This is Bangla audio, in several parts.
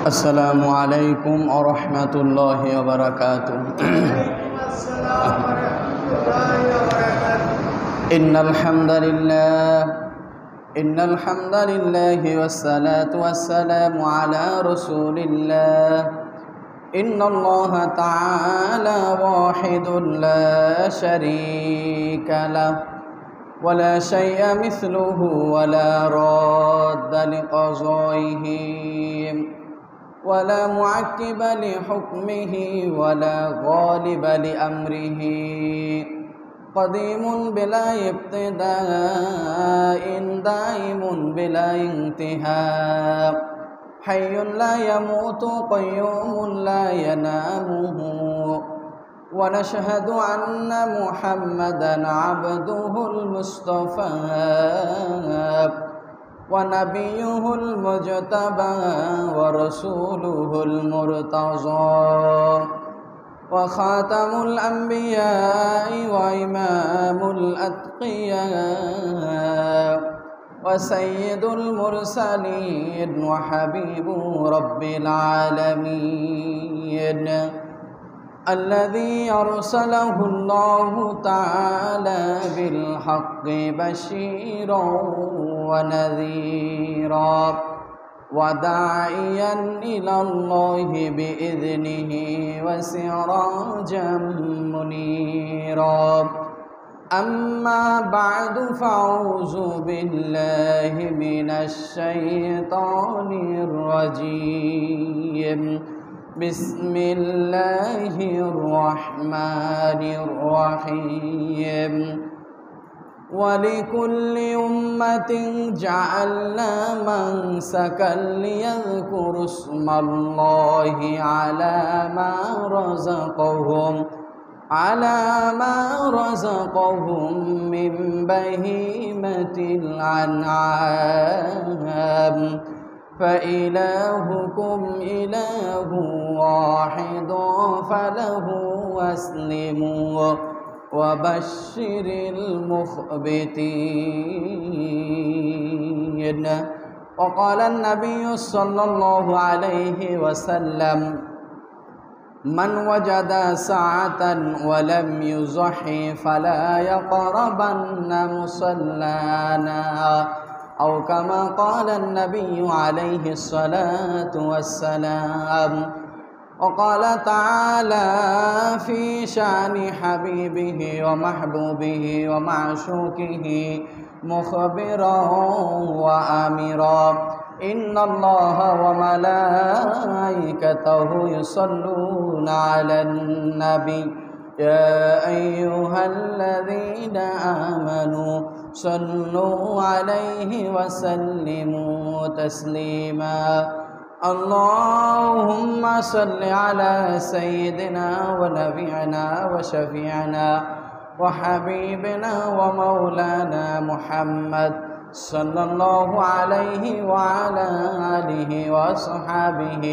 السلام عليكم ورحمة الله وبركاته. إن الحمد لله والصلاة والسلام على رسول الله. إن الله تعالى واحد لا شريك له ولا شيء مثله ولا راد لقضائه ولا معقب لحكمه ولا غالب لأمره. قديم بلا ابتداء دائم بلا انتهاء حي لا يموت قيوم لا ينام. ونشهد أن محمدا عبده المصطفى ونبيه المجتبى ورسوله المرتضى وخاتم الأنبياء وإمام الأتقياء وسيد المرسلين وحبيب رب العالمين الذي أرسله الله تعالى بالحق بشيرا ونذيرا وداعيا إلى الله بإذنه وسراجا منيرا. أما بعد فأعوذ بالله من الشيطان الرجيم. بسم الله الرحمن الرحيم. ولكل أمة جعلنا منسكا ليذكروا اسم الله على ما رزقهم من بهيمة الأنعام فإلهكم إله واحد فله أسلموا وبشر المخبتين. وقال النبي صلى الله عليه وسلم: من وجد ساعة ولم يضحي فلا يقربن مصلانا، أو كما قال النبي عليه الصلاة والسلام. وقال تعالى في شأن حبيبه ومحبوبه ومعشوقه مخبرا وآمرا: إن الله وملائكته يصلون على النبي يا أيها الذين آمنوا صلوا عليه وسلموا تسليما. اللهم صل على سيدنا ونبينا وشفيعنا وحبيبنا ومولانا محمد صلى الله عليه وعلى آله وصحبه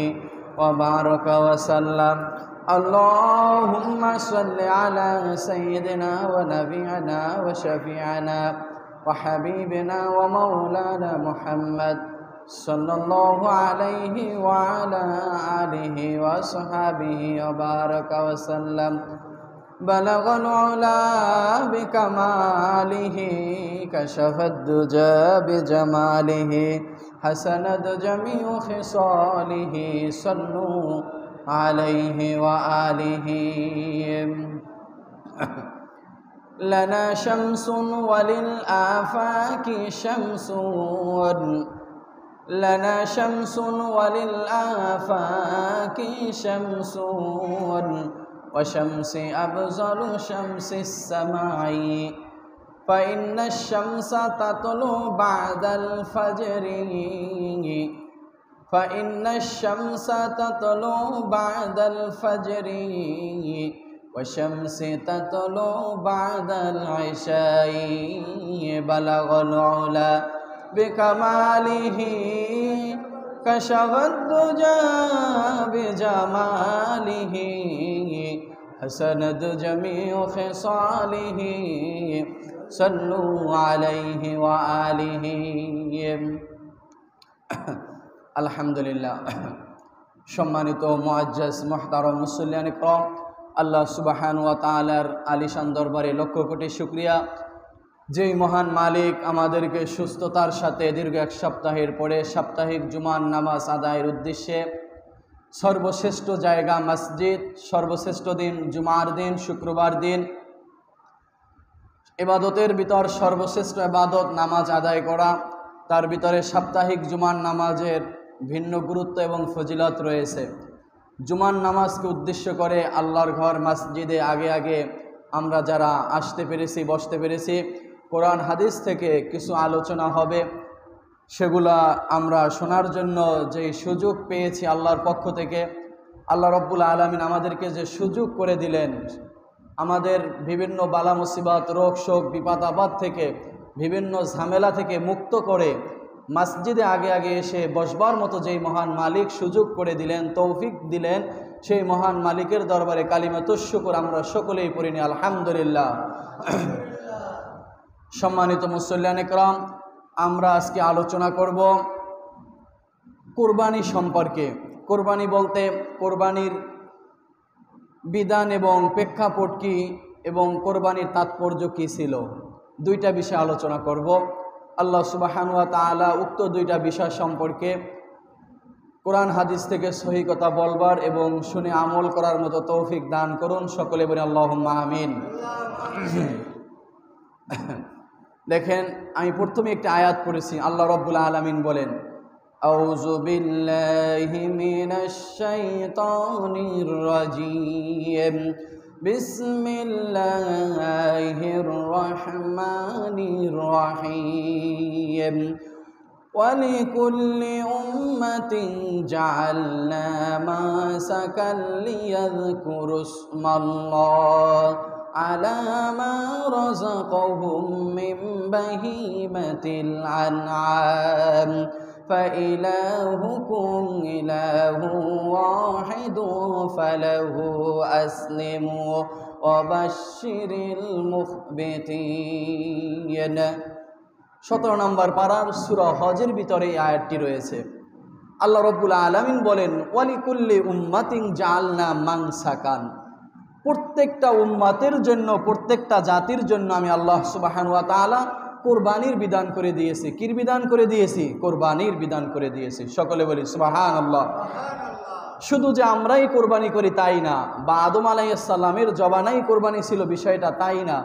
وبارك وسلم. اللهم صل على سيدنا ونبينا وشفيعنا وحبيبنا ومولانا محمد صلى الله عليه وعلى آله وصحبه وبارك وسلم. بلغ العلا بكماله كشف الدجى بجماله حسنت جميع خصاله صلوا عليه وآله. لنا شمس وللآفاق شمس، لنا شمس وللآفاق شمس، وشمس أفضل شمس السماء. فإن الشمس تطلع بعد الفجر، فإن الشمس تطلع بعد الفجر، والشمس تطلع بعد العشاء. بلغ العلا بكماله كشف الدجى بجماله حسنت جميع خصاله صلوا عليه وآله আলহামদুলিল্লাহ। সম্মানিত মুআজ্জাজ মুহতারাম মুসল্লিয়ান ইকরাম, আল্লাহ সুবহানাহু ওয়া তাআলার আলিশান দরবারে লক্ষ কোটি শুকরিয়া, যেই মহান মালিক আমাদেরকে সুস্থতার সাথে দীর্ঘ এক সপ্তাহের পরে সাপ্তাহিক জুমার নামাজ আদায়ের উদ্দেশ্যে সর্বশ্রেষ্ঠ জায়গা মসজিদ, সর্বশ্রেষ্ঠ দিন জুমার দিন, শুক্রবার দিন, ইবাদতের ভিতর সর্বশ্রেষ্ঠ ইবাদত নামাজ আদায় করা, তার ভিতরে সাপ্তাহিক জুমার নামাজের ভিন্ন গুরুত্ব এবং ফজিলত রয়েছে। জুমার নামাজকে উদ্দেশ্য করে আল্লাহর ঘর মসজিদে আগে আগে আমরা যারা আসতে পেরেছি, বসতে পেরেছি, কোরআন হাদিস থেকে কিছু আলোচনা হবে, সেগুলা আমরা শোনার জন্য যে সুযোগ পেয়েছি আল্লাহর পক্ষ থেকে। আল্লাহ রব্বুল আলামিন আমাদেরকে যে সুযোগ করে দিলেন, আমাদের বিভিন্ন বালা মুসিবত, রোগ শোক, বিপদ আপদ থেকে, বিভিন্ন ঝামেলা থেকে মুক্ত করে মসজিদে আগে আগে এসে বসবার মতো যেই মহান মালিক সুযোগ করে দিলেন, তৌফিক দিলেন, সেই মহান মালিকের দরবারে কালিমাতুশ শুকর আমরা সকলেই পড়িনি আলহামদুলিল্লাহ। সম্মানিত মুসল্লিয়ান ইকরাম, আমরা আজকে আলোচনা করব কুরবানি সম্পর্কে। কুরবানি বলতে কোরবানির বিধান এবং প্রেক্ষাপট কী এবং কোরবানির তাৎপর্য কী ছিল, দুইটা বিষয় আলোচনা করব। আল্লাহ সুবহানাহু ওয়া তাআলা উক্ত দুইটা বিষয় সম্পর্কে কোরআন হাদিস থেকে সহি কথা বলবার এবং শুনে আমল করার মতো তৌফিক দান করুন, সকলে বলি আল্লাহুম্মা আমিন। দেখেন, আমি প্রথমে একটা আয়াত পড়েছি। আল্লাহ রাব্বুল আলামিন বলেন, আউযু বিল্লাহি মিনাশ শাইতানির রাজীম, বিসমিল্লাহির রহমানির রহিম, ওয়ালিকুল্লি উম্মাতিন জাআলনা মাসাকান লিয়াযকুরুসমাল্লাহ আলা মা রাযাকাহুম মিন বাহিমাতিল আনআম فإلهكم إله واحد فله أسلموا وبشر المخبتين। 17 নম্বর পারার সূরা হজের ভিতরে এই আয়াতটি রয়েছে। আল্লাহ রাব্বুল আলামিন বলেন, ওয়ালিকুল্লি উম্মাতিন জাআলনা মানসাকান, প্রত্যেকটা উম্মাতের জন্য, প্রত্যেকটা জাতির জন্য আমি আল্লাহ সুবহানাহু ওয়া তাআলা কোরবানির বিধান করে দিয়েছি। কির বিধান করে দিয়েছি? কোরবানির বিধান করে দিয়েছি। সকলে বলি সুবহানাল্লাহ। শুধু যে আমরাই কোরবানি করি তাই না, বা আদম আলাইহিস সালামের জবানাই কোরবানি ছিল বিষয়টা তাই না।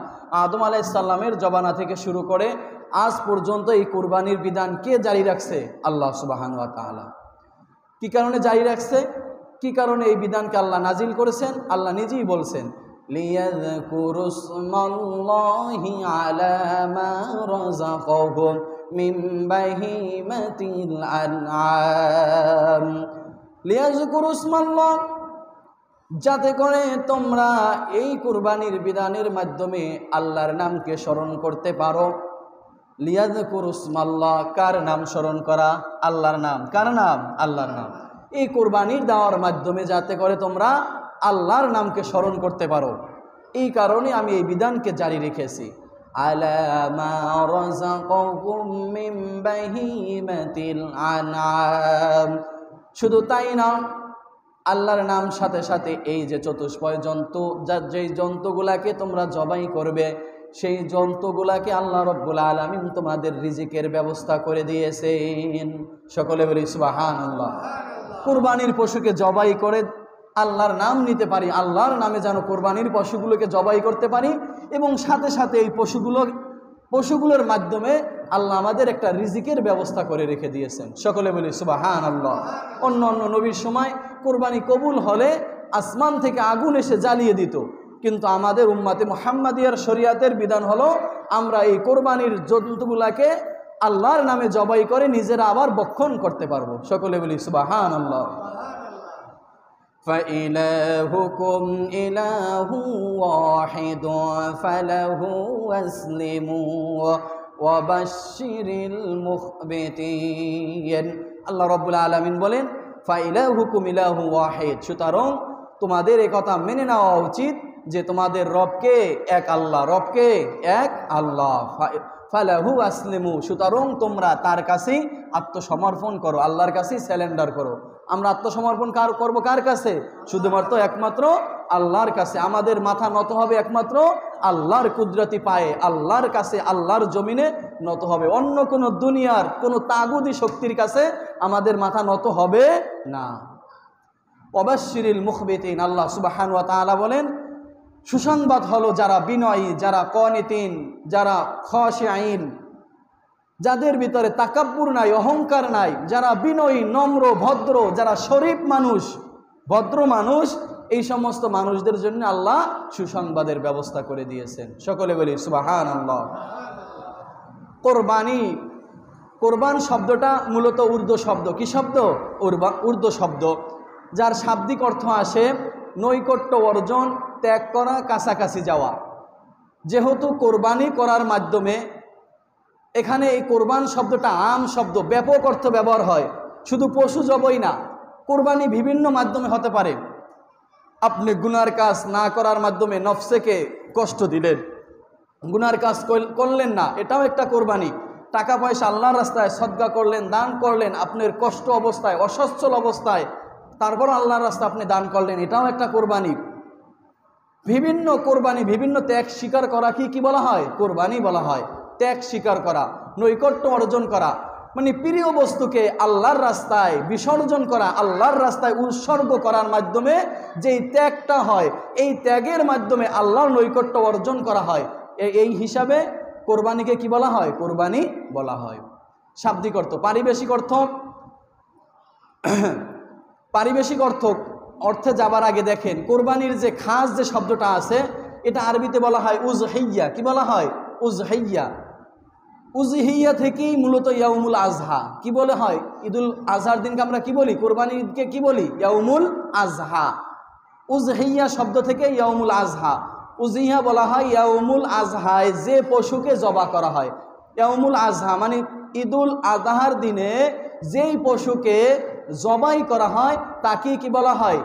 আদম আলাইহিস সালামের জবানা থেকে শুরু করে আজ পর্যন্ত এই কোরবানির বিধান কে জারি রাখছে? আল্লাহ সুবহানাহু ওয়া তাআলা। কি কারণে জারি রাখছে? কি কারণে এই বিধানকে আল্লাহ নাজিল করেছেন? আল্লাহ নিজেই বলছেন, লিয়াযকুরুসমাল্লাহি আলা মা রাযাকাহুম মিন বাহিমাতিল আনআম, লিয়াযকুরুসমাল্লাহ, যাতে করে তোমরা এই কুরবানির বিধানের মাধ্যমে আল্লাহর নামকে স্মরণ করতে পারো। লিয়াযকুরুসমাল্লাহ, কার নাম স্মরণ করা? আল্লাহর নাম। কার নাম? আল্লাহর নাম। এই কুরবানির দেওয়ার মাধ্যমে যাতে করে তোমরা আল্লাহর নামকে স্মরণ করতে পারো, এই কারণে আমি এই বিধানকে জারি রেখেছি। আলা মা রাযাকাহুম মিন বাহিমাতিল আনআম, শুধু তাই না, আল্লাহর নাম সাথে সাথে এই যে চতুষ্পয় জন্তু, যেই জন্তুগুলাকে তোমরা জবাই করবে, সেই জন্তুগুলাকে আল্লাহ রাব্বুল আলামিন তোমাদের রিজিকের ব্যবস্থা করে দিয়েছেন। সকলে বলি সুবহানাল্লাহ। কুরবানির পশুকে জবাই করে আল্লাহর নাম নিতে পারি, আল্লাহর নামে যেন কোরবানির পশুগুলোকে জবাই করতে পারি, এবং সাথে সাথে এই পশুগুলোর মাধ্যমে আল্লাহ আমাদের একটা রিজিকের ব্যবস্থা করে রেখে দিয়েছেন। সকলে বলি সুবহানাল্লাহ। অন্য অন্য নবীর সময় কোরবানি কবুল হলে আসমান থেকে আগুন এসে জ্বালিয়ে দিত, কিন্তু আমাদের উম্মাতে মুহাম্মাদিয়ার শরিয়াতের বিধান হলো আমরা এই কোরবানির জন্তুগুলাকে আল্লাহর নামে জবাই করে নিজেরা আবার ভক্ষণ করতে পারবো। সকলে বলি সুবহানাল্লাহ। فإلهكم إله واحد فله أسلموا وبشر المخبتين। আল্লাহ রাব্বুল আলামিন বলেন, ফাইলাহুকুম ইলাহু ওয়াহিদ, সুতরাং তোমাদের এই কথা মেনে নেওয়া উচিত যে তোমাদের রবকে এক আল্লাহ, রবকে এক আল্লাহ, ফালাহু আসলিমু, সুতরাং তোমরা তার কাছেই আত্মসমর্পণ করো, আল্লাহর কাছেই স্যালেন্ডার করো। আমরা আত্মসমর্পণ করব কার কাছে? শুধুমাত্র একমাত্র আল্লাহর কাছে। আমাদের মাথা নত হবে একমাত্র আল্লাহর কুদরতি পায়ে, আল্লাহর কাছে, আল্লাহর জমিনে নত হবে। অন্য কোনো দুনিয়ার কোনো তাগুদি শক্তির কাছে আমাদের মাথা নত হবে না। ওয়াবাশশিরিল মুখবিতিন, আল্লাহ সুবহানাহু ওয়া তাআলা বলেন সুসংবাদ হলো যারা বিনয়ী, যারা কানিতিন, যারা খাশিঈন, যাদের ভিতরে তাকাব্বুর নাই, অহংকার নাই, যারা বিনয়ী, নম্র, ভদ্র, যারা শরীফ মানুষ, ভদ্র মানুষ, এই সমস্ত মানুষদের জন্য আল্লাহ সুসংবাদের ব্যবস্থা করে দিয়েছেন। সকলে বলি সুবহানাল্লাহ। কোরবানি, কোরবান শব্দটা মূলত উর্দু শব্দ। কি শব্দ? উর্দু শব্দ, যার শাব্দিক অর্থ আসে নৈকট্য অর্জন, ত্যাগ করা, কাছাকাছি যাওয়া। যেহেতু কোরবানি করার মাধ্যমে, এখানে এই কোরবান শব্দটা আম শব্দ, ব্যাপক অর্থ ব্যবহার হয়। শুধু পশু জবই না, কোরবানি বিভিন্ন মাধ্যমে হতে পারে। আপনি গুনার কাজ না করার মাধ্যমে নফসেকে কষ্ট দিলেন, গুনার কাজ করলেন না, এটাও একটা কোরবানি। টাকা পয়সা আল্লাহর রাস্তায় সদকা করলেন, দান করলেন, আপনার কষ্ট অবস্থায়, অসচ্ছল অবস্থায়, তারপর আল্লাহর রাস্তায় আপনি দান করলেন, এটাও একটা কোরবানি। বিভিন্ন কোরবানি, বিভিন্ন ত্যাগ স্বীকার করা কি বলা হয়? কোরবানি বলা হয়। ত্যাগ স্বীকার করা, নৈকট্য অর্জন করা, মানে প্রিয় বস্তুকে আল্লাহর রাস্তায় বিসর্জন করা, আল্লাহর রাস্তায় উৎসর্গ করার মাধ্যমে যেই ত্যাগটা হয়, এই ত্যাগের মাধ্যমে আল্লাহর নৈকট্য অর্জন করা হয়। এই হিসাবে কোরবানিকে কি বলা হয়? কোরবানি বলা হয়। শাব্দিক অর্থ। পারিবেশিক অর্থ, পারিবেশিক অর্থে যাবার আগে দেখেন কোরবানির যে খাস যে শব্দটা আছে, এটা আরবিতে বলা হয় উজহিয়া। কি বলা হয়? উজহিয়া। উজহিয়া থেকেই মূলত ইয়াউমুল আজহা কি বলে হয়? ঈদুল আজহার দিনকে আমরা কি বলি? কোরবানির ঈদকে কি বলি? ইয়াউমুল আজহা। উজহিয়া শব্দ থেকে ইয়াউমুল আজহা। উজহিয়া বলা হয় ইয়াউমুল আজহায় যে পশুকে জবা করা হয়। ইয়াউমুল আজহা মানে ঈদুল আজহার দিনে যেই পশুকে জবাই করা হয় তাকে কি বলা হয়?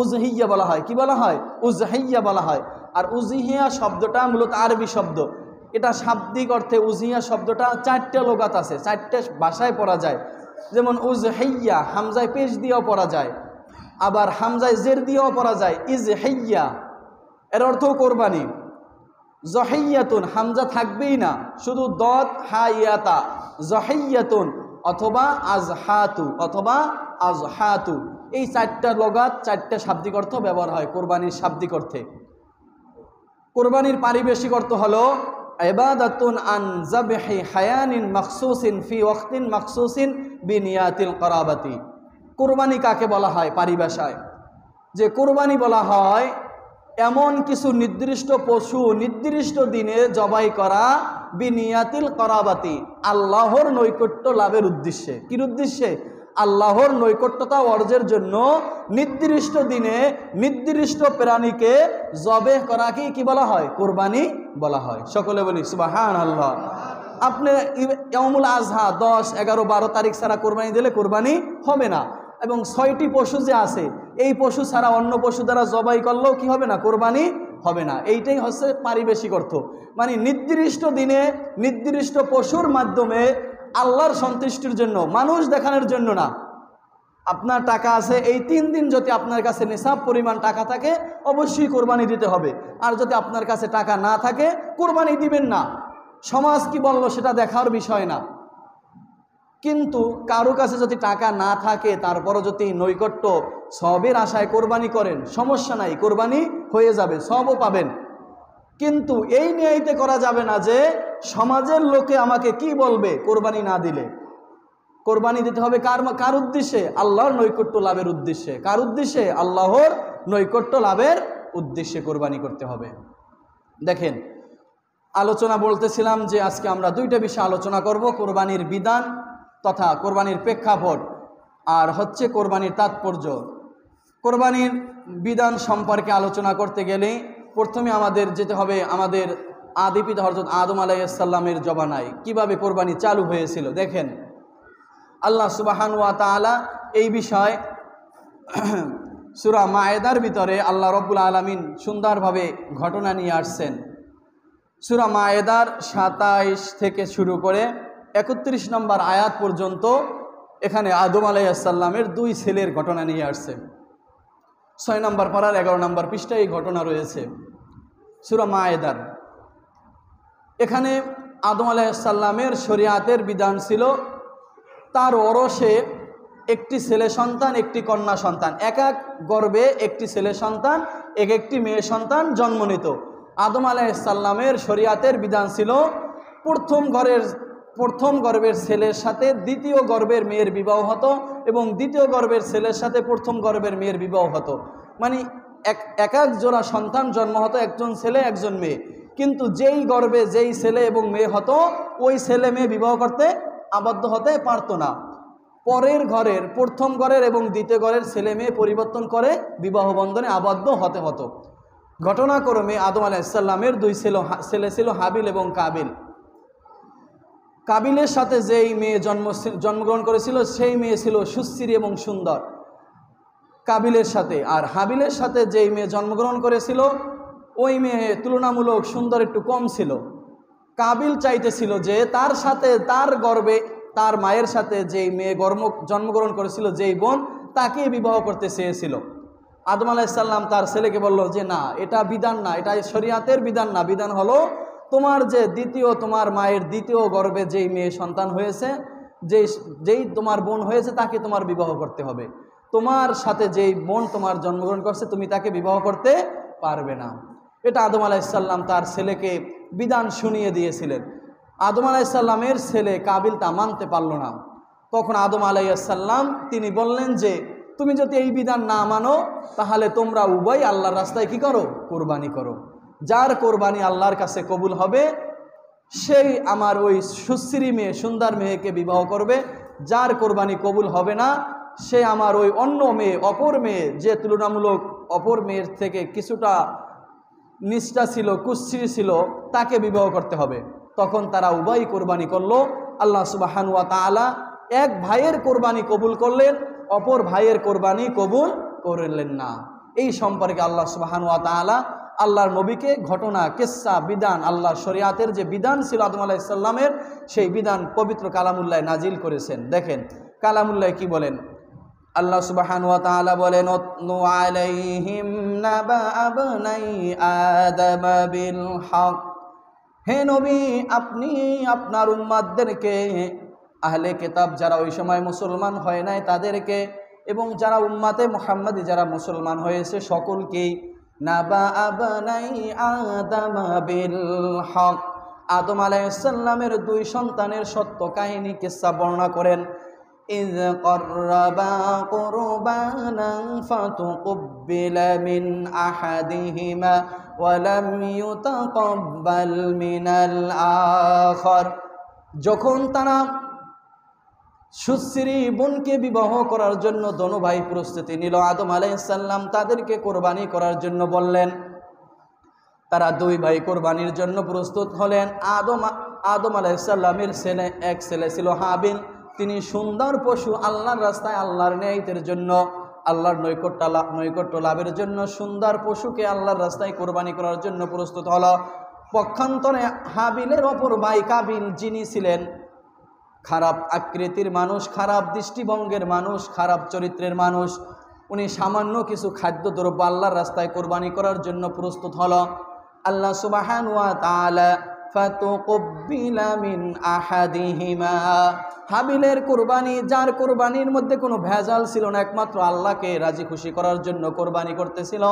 উজহিয়া বলা হয়। কি বলা হয়? উজহিয়া বলা হয়। আর উজহিয়া শব্দটা মূলত আরবি শব্দ। এটা শাব্দিক অর্থে উজহিয়া শব্দটা 4টে লোগাত আছে, 4টে ভাষায় পড়া যায়। যেমন উজহিয়া হামজায় পেশ দিয়েও পড়া যায়, আবার হামজায় জের দিয়েও পড়া যায় ইজহিয়া, এর অর্থ কোরবানি। জহিয়াতুন হামজা থাকবেই না, শুধু দত হা ইয়াতা, জহিয়াতুন অথবা আজহাতু অথবা আজহাতু, এই 4টা লোগাত, 4টে শাব্দিক অর্থ ব্যবহার হয় কোরবানির শাব্দিক অর্থে। কোরবানির পারিবেশিক অর্থ হলো ইবাদাতুন আন যাবহি হায়ানিন মাখসুসিন ফি ওয়াক্তিন মাখসুসিন বিনিয়াতিল করাবাতি। কোরবানি কাকে বলা হয় পারিভাষায়? যে কোরবানি বলা হয় এমন কিছু নির্দিষ্ট পশু নির্দিষ্ট দিনে জবাই করা, বিনিয়াতিল করাবাতি আল্লাহর নৈকট্য লাভের উদ্দেশ্যে। কির উদ্দেশ্যে? আল্লাহর নৈকট্যতা অর্জনের জন্য নির্দিষ্ট দিনে নির্দিষ্ট প্রাণীকে জবে করাকে কি বলা হয়? কোরবানি বলা হয়। সকলে বলি সুবহানাল্লাহ। আপনি ইয়াউমুল আজহা 10, 11, 12 তারিখ ছাড়া কোরবানি দিলে কোরবানি হবে না। এবং 6টি পশু যে আছে, এই পশু ছাড়া অন্য পশু দ্বারা জবাই করলেও কি হবে না? কোরবানি হবে না। এইটাই হচ্ছে পারিবেশিক অর্থ। মানে নির্দিষ্ট দিনে নির্দিষ্ট পশুর মাধ্যমে আল্লাহর সন্তুষ্টির জন্য, মানুষ দেখানোর জন্য না। আপনার টাকা আছে, এই 3 দিন যদি আপনার কাছে নিসাব পরিমাণ টাকা থাকে অবশ্যই কোরবানি দিতে হবে। আর যদি আপনার কাছে টাকা না থাকে কোরবানি দিবেন না। সমাজ কি বলল সেটা দেখার বিষয় না। কিন্তু কারো কাছে যদি টাকা না থাকে তারপরও যদি নৈকট্য সবের আশায় কোরবানি করেন, সমস্যা নাই, কোরবানি হয়ে যাবে, সবও পাবেন। কিন্তু এই নিয়তে করা যাবে না যে সমাজের লোকে আমাকে কি বলবে কোরবানি না দিলে। কোরবানি দিতে হবে কার উদ্দেশ্যে? আল্লাহর নৈকট্য লাভের উদ্দেশ্যে। কার উদ্দেশ্যে? আল্লাহর নৈকট্য লাভের উদ্দেশ্যে কোরবানি করতে হবে। দেখেন, আলোচনা বলতেছিলাম যে আজকে আমরা 2টা বিষয় আলোচনা করব, কোরবানির বিধান তথা কোরবানির প্রেক্ষাপট, আর হচ্ছে কোরবানির তাৎপর্য। কোরবানির বিধান সম্পর্কে আলোচনা করতে গেলে প্রথমে আমাদের যেতে হবে আমাদের আদি পিতা হযরত আদম আলাইহিস সালামের জমানায় কিভাবে কোরবানি চালু হয়েছিল। দেখেন, আল্লাহ সুবহানাহু ওয়া তাআলা এই বিষয় সূরা মায়েদার ভিতরে আল্লাহ রব্বুল আলামিন সুন্দরভাবে ঘটনা নিয়ে আসছেন। সূরা মায়েদার 27 থেকে শুরু করে 31 নম্বর আয়াত পর্যন্ত এখানে আদম আলাইহিস সালামের 2 ছেলের ঘটনা নিয়ে আসছে। 6 নম্বর পারার 11 নম্বর পৃষ্ঠায় এই ঘটনা রয়েছে সূরা মায়েদার। এখানে আদম আলাইহিস সালামের শরীয়তের বিধান ছিল তার ওরসে একটি ছেলে সন্তান একটি কন্যা সন্তান, এক এক গর্ভে একটি ছেলে সন্তান একটি মেয়ে সন্তান জন্ম নিত। আদম আলাইহিস সালামের শরীয়তের বিধান ছিল প্রথম গর্ভের ছেলের সাথে দ্বিতীয় গর্ভের মেয়ের বিবাহ হতো এবং দ্বিতীয় গর্ভের ছেলের সাথে প্রথম গর্ভের মেয়ের বিবাহ হতো। মানে এক এক জোড়া সন্তান জন্ম হতো, একজন ছেলে একজন মেয়ে। কিন্তু যেই গর্ভে যেই ছেলে এবং মেয়ে হতো ওই ছেলে মেয়ে বিবাহ করতে আবদ্ধ হতে পারতো না। পরের ঘরের প্রথম ঘরের এবং দ্বিতীয় ঘরের ছেলে মেয়ে পরিবর্তন করে বিবাহ বন্ধনে আবদ্ধ হতে হতো। ঘটনাক্রমে আদম আলাইহিস সালামের 2 ছেলে ছিল হাবিল এবং কাবিল। কাবিলের সাথে যেই মেয়ে জন্মগ্রহণ করেছিল সেই মেয়ে ছিল সুশ্রী এবং সুন্দর কাবিলের সাথে, আর হাবিলের সাথে যেই মেয়ে জন্মগ্রহণ করেছিল ওই মেয়ে তুলনামূলক সুন্দর একটু কম ছিল। কাবিল চাইতেছিল যে তার সাথে তার গর্ভে তার মায়ের সাথে যেই মেয়ে জন্মগ্রহণ করেছিল যেই বোন তাকে বিবাহ করতে চেয়েছিল। আদম আলাইহিস সালাম তার ছেলেকে বলল যে না, এটা বিধান না, এটা শরীয়তের বিধান না। বিধান হলো তোমার যে তোমার মায়ের দ্বিতীয় গর্ভে যেই মেয়ে সন্তান হয়েছে, যেই তোমার বোন হয়েছে তাকে তোমার বিবাহ করতে হবে। তোমার সাথে যেই বোন তোমার জন্মগ্রহণ করছে তুমি তাকে বিবাহ করতে পারবে না। এটা আদম আলাইহিস সালাম তার ছেলেকে বিধান শুনিয়ে দিয়েছিলেন। আদম আলাইহিস সালামের ছেলে কাবিল তা মানতে পারল না। তখন আদম আলাইহিস সালাম তিনি বললেন যে তুমি যদি এই বিধান না মানো তাহলে তোমরা উভয় আল্লাহর রাস্তায় কি করো? কোরবানি করো। যার কোরবানি আল্লাহর কাছে কবুল হবে সেই আমার ওই সুশ্রী মেয়ে সুন্দর মেয়েকে বিবাহ করবে। যার কোরবানি কবুল হবে না সে আমার ওই অন্য মেয়ে অপর মেয়ে যে তুলনামূলক অপর মেয়ের থেকে কিছুটা নিষ্ঠা ছিল কুশ্রী ছিল তাকে বিবাহ করতে হবে। তখন তারা উভয় কোরবানি করলো। আল্লাহ সুবহানাহু ওয়া তাআলা এক ভাইয়ের কোরবানি কবুল করলেন, অপর ভাইয়ের কোরবানি কবুল করলেন না। এই সম্পর্কে আল্লাহ সুবহানাহু ওয়া তাআলা আল্লাহর নবীকে ঘটনা কিসসা বিধান আল্লাহর শরীয়তের যে বিধান ছিল আদম আলাইহিস সালামের সেই বিধান পবিত্র কালামুল্লাহ নাজিল করেছেন। দেখেন কালামুল্লাহ কি বলেন। আল্লাহ সুবহানাহু ওয়া তাআলা বলেন উতলু আলাইহিম নাবা আবনাই আদম বিল হক। হে নবী, আপনি আপনার উম্মতদেরকে আহলে কিতাব যারা ওই সময় মুসলমান হয় নাই তাদেরকে এবং যারা উম্মতে মুহাম্মাদি যারা মুসলমান হয়েছে সকলকেই নাবা আবনাই আদম বিল হক আদম আলাইহিস সালামের 2 সন্তানের সত্য কাহিনী কিসসা বর্ণনা করেন। ইয ক্বাররাবা কুরবানান ফাতুকব্বিলা মিন আহাদিহিমা ওয়া লাম ইউতাকাব্বাল মিনাল আখার। যখন তারা সুশ্রী বোনকে বিবাহ করার জন্য দোনো ভাই প্রস্তুতি নিল, আদম আলাইহিস সালাম তাদেরকে কোরবানি করার জন্য বললেন। তারা 2 ভাই কোরবানির জন্য প্রস্তুত হলেন। আদম আলাইহিস সালামের এক ছেলে ছিল হাবিল। তিনি সুন্দর পশু আল্লাহর রাস্তায় আল্লাহর নেয়াতের জন্য আল্লাহর নৈকট্য লাভের জন্য সুন্দর পশুকে আল্লাহর রাস্তায় কোরবানি করার জন্য প্রস্তুত হলো। পক্ষান্তরে হাবিলের অপর ভাই কাবিল যিনি ছিলেন খারাপ আকৃতির মানুষ, খারাপ দৃষ্টিভঙ্গের মানুষ, খারাপ চরিত্রের মানুষ, উনি সামান্য কিছু খাদ্যদ্রব্য আল্লাহর রাস্তায় কোরবানি করার জন্য প্রস্তুত হলো। আল্লাহ সুবহানাহু ওয়া তাআলা ফাতুকব্বিলা মিন আহাদিহিমা হাবিলের কোরবানি, যার কোরবানির মধ্যে কোনো ভেজাল ছিল না, একমাত্র আল্লাহকে রাজি খুশি করার জন্য কোরবানি করতেছিল।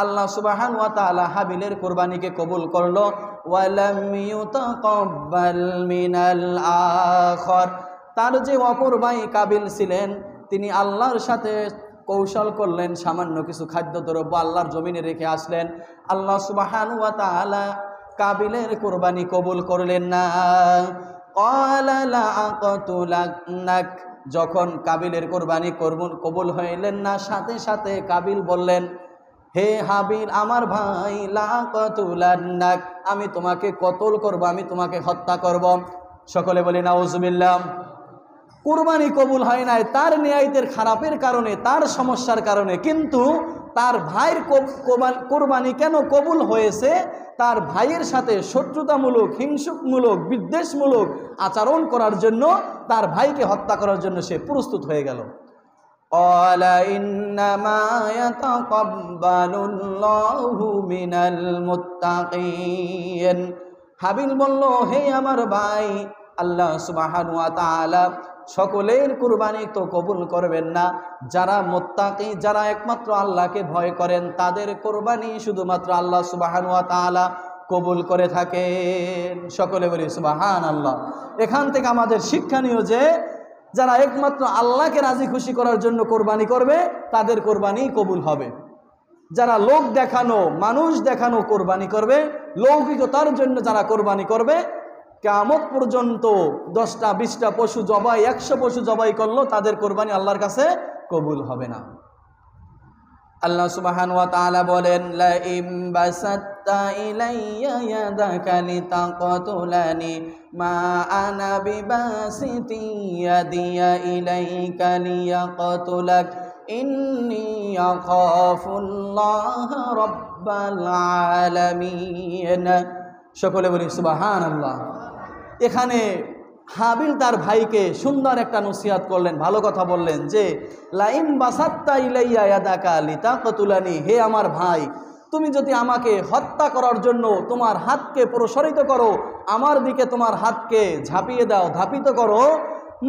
আল্লাহ সুবহানাহু ওয়া তাআলা হাবিলের কোরবানিকে কবুল করলো। ওয়ালাম ইউতাকাব্বাল মিনাল আখার তার যে অপর ভাই কাবিল ছিলেন তিনি আল্লাহর সাথে কৌশল করলেন, সামান্য কিছু খাদ্যদ্রব্য আল্লাহর জমিনে রেখে আসলেন। আল্লাহ সুবহানাহু ওয়া তাআলা কাবিলের কোরবানি কবুল করলেন না। ক্বালা লা আকতুলান্নাক যখন কাবিলের কোরবানি কবুল হইলেন না সাথে সাথে কাবিল বললেন, হে হাবিল আমার ভাই, লা আকতুলান্নাক আমি তোমাকে কতল করব, আমি তোমাকে হত্যা করব। সকলে বলি নাউজুবিল্লাহ। কুরবানি কবুল হয় নাই তার নিয়াইতের খারাপের কারণে, তার সমস্যার কারণে, কিন্তু তার ভাইয়ের কোরবানি কেন কবুল হয়েছে? তার ভাইয়ের সাথে শত্রুতামূলক, হিংসুকমূলক, বিদ্বেষমূলক আচরণ করার জন্য, তার ভাইকে হত্যা করার জন্য সে প্রস্তুত হয়ে গেল। ক্বালা ইন্নামা ইয়াতাকাব্বালুল্লাহু মিনাল মুত্তাকিন। হাবিল বলল, হে আমার ভাই, আল্লাহ সুবহানাহু ওয়া তাআলা সকলের কুরবানি তো কবুল করবেন না। যারা মুত্তাকি, যারা একমাত্র আল্লাহকে ভয় করেন, তাদের কুরবানি শুধুমাত্র আল্লাহ সুবহানাহু ওয়া তাআলা কবুল করে থাকেন। সকলে বলি সুবহানাল্লাহ। এখান থেকে আমাদের শিক্ষণীয় যে যারা একমাত্র আল্লাহকে রাজি খুশি করার জন্য কোরবানি করবে, তাদের কোরবানি কবুল হবে। যারা লোক দেখানো, মানুষ দেখানো কোরবানি করবে, লৌকিকতার জন্য যারা কোরবানি করবে, কিয়ামত পর্যন্ত 10টা 20টা পশু জবাই, 100 পশু জবাই করলো, তাদের কোরবানি আল্লাহর কাছে কবুল হবে না। আল্লাহ সুবহানাহু ওয়া তাআলা বলেন, লা ইম বাসাত্তা ইলাইয়া ইয়াদাকা লিতাকতুলানি মা আনা বিবাসিতি ইয়াদিয়া ইলাইকা লিয়াকতুলাক ইন্নী আখাফুল্লাহা রাব্বাল আলামিন। সকলে বলি সুবহানাল্লাহ। এখানে হাবিল তার ভাইকে সুন্দর একটা নসিহত করলেন, ভালো কথা বললেন যে লাইম বাসাত্তা ইলাইয়া ইয়াদাকা লিতাকতুলানি, হে আমার ভাই, তুমি যদি আমাকে হত্যা করার জন্য তোমার হাতকে প্রসারিত করো, আমার দিকে তোমার হাতকে ঝাঁপিয়ে দাও, ধাপিত করো,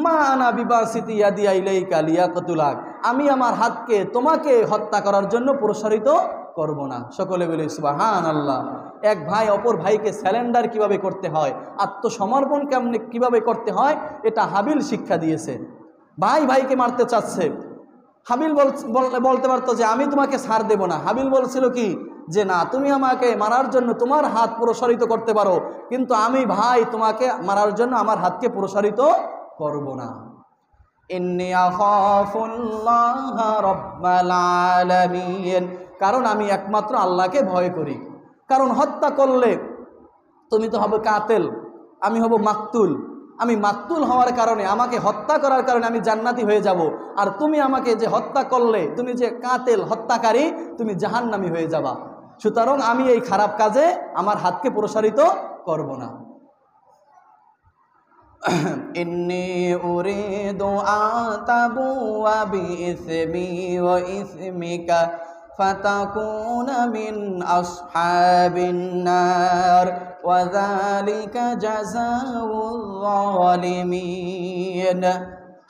মা আনা বিবাসিতি ইয়াদিয়া ইলাইকা লিয়াকতুলাক, আমি আমার হাতকে তোমাকে হত্যা করার জন্য প্রসারিত করব না। সকলে বলি সুবহানাল্লাহ। এক ভাই অপর ভাইকে স্যালেন্ডার কিভাবে করতে হয়, আত্মসমর্পণ কেমনে কিভাবে করতে হয়, এটা হাবিল শিক্ষা দিয়েছে। ভাই ভাইকে মারতে চাচ্ছে, হাবিল বলতে পারতো যে আমি তোমাকে ছাড় দেব না। হাবিল বলছিল কি যে না, তুমি আমাকে মারার জন্য তোমার হাত প্রসারিত করতে পারো, কিন্তু আমি ভাই তোমাকে মারার জন্য আমার হাতকে প্রসারিত করব না। ইন্নী আখাফুল্লাহা রাব্বাল আলামিন, কারণ আমি একমাত্র আল্লাহকে ভয় করি। কারণ হত্যা করলে তুমি তো হবে কাতেল, আমি হব মাকতুল। আমি মাকতুল হওয়ার কারণে, আমাকে হত্যা করার কারণে আমি জান্নাতি হয়ে যাব, আর তুমি আমাকে যে হত্যা করলে, তুমি যে কাতেল, হত্যাকারী, তুমি জাহান্নামী হয়ে যাবা। সুতরাং আমি এই খারাপ কাজে আমার হাতকে প্রসারিত করব না। ইন্নী উরিদু আতাবুয়া বিইসমি ওয়া ইসমিকা ফাতাকুনা মিন আসহাবিন নার ওয়া যালিকা জাযাউল যালিমিন।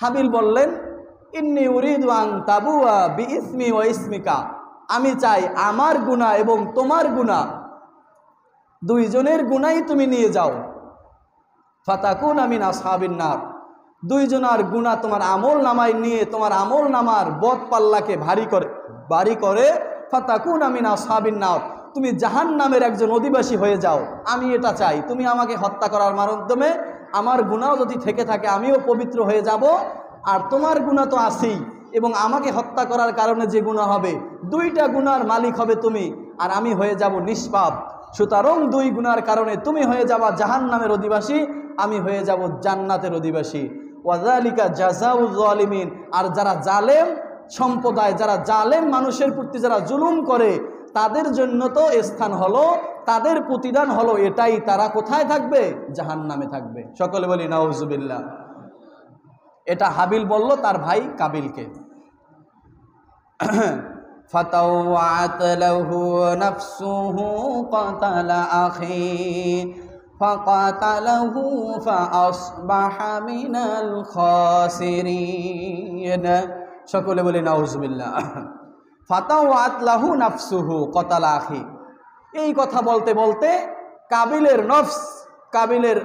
হাবিল বললেন, ইন্নী উরিদু আন তাবুয়া বিইসমি ওয়া ইসমিকা, আমি চাই আমার গুনাহ এবং তোমার গুনাহ, দুইজনের গুনাহই তুমি নিয়ে যাও। ফাতাকুনা মিন আসহাবিন নার, দুইজনের গুনাহ তোমার আমল নামায় নিয়ে, তোমার আমল নামার বদ পাল্লাকে ভারী করে ফাতাকুনা মিন আসহাবিন নার, তুমি জাহান্নামের একজন অধিবাসী হয়ে যাও। আমি এটা চাই, তুমি আমাকে হত্যা করার মাধ্যমে আমার গুনাহ যদি থেকে থাকে আমিও পবিত্র হয়ে যাব, আর তোমার গুনাহ তো আছেই, এবং আমাকে হত্যা করার কারণে যে গুনাহ হবে, দুইটা গুনার মালিক হবে তুমি, আর আমি হয়ে যাব নিষ্পাপ। সুতরাং দুই গুনার কারণে তুমি হয়ে যাবা জাহান্নামের অধিবাসী, আমি হয়ে যাব জান্নাতের অধিবাসী। ওয়া যালিকা জাযাউল যালিমিন, আর যারা জালেম সম্প্রদায়, যারা জালেম মানুষের প্রতি যারা জুলুম করে, তাদের জন্য তো স্থান হলো, তাদের প্রতিদান হলো এটাই, তারা কোথায় থাকবে? জাহান্নামে থাকবে। সকলে বলি নাউজুবিল্লাহ। এটা হাবিল বলল তার ভাই কাবিলকে। ফাতাওয়াত লাহু নাফসুহু কাতালা আখি ফাকাতালাহু ফাআসবাহা মিনাল খাসিরিন। সকলে বলি নাউজুবিল্লাহ। ফাতাওয়াত লাহু নাফসুহু কাতালা আখি, এই কথা বলতে বলতে কাবিলের নফস, কাবিলের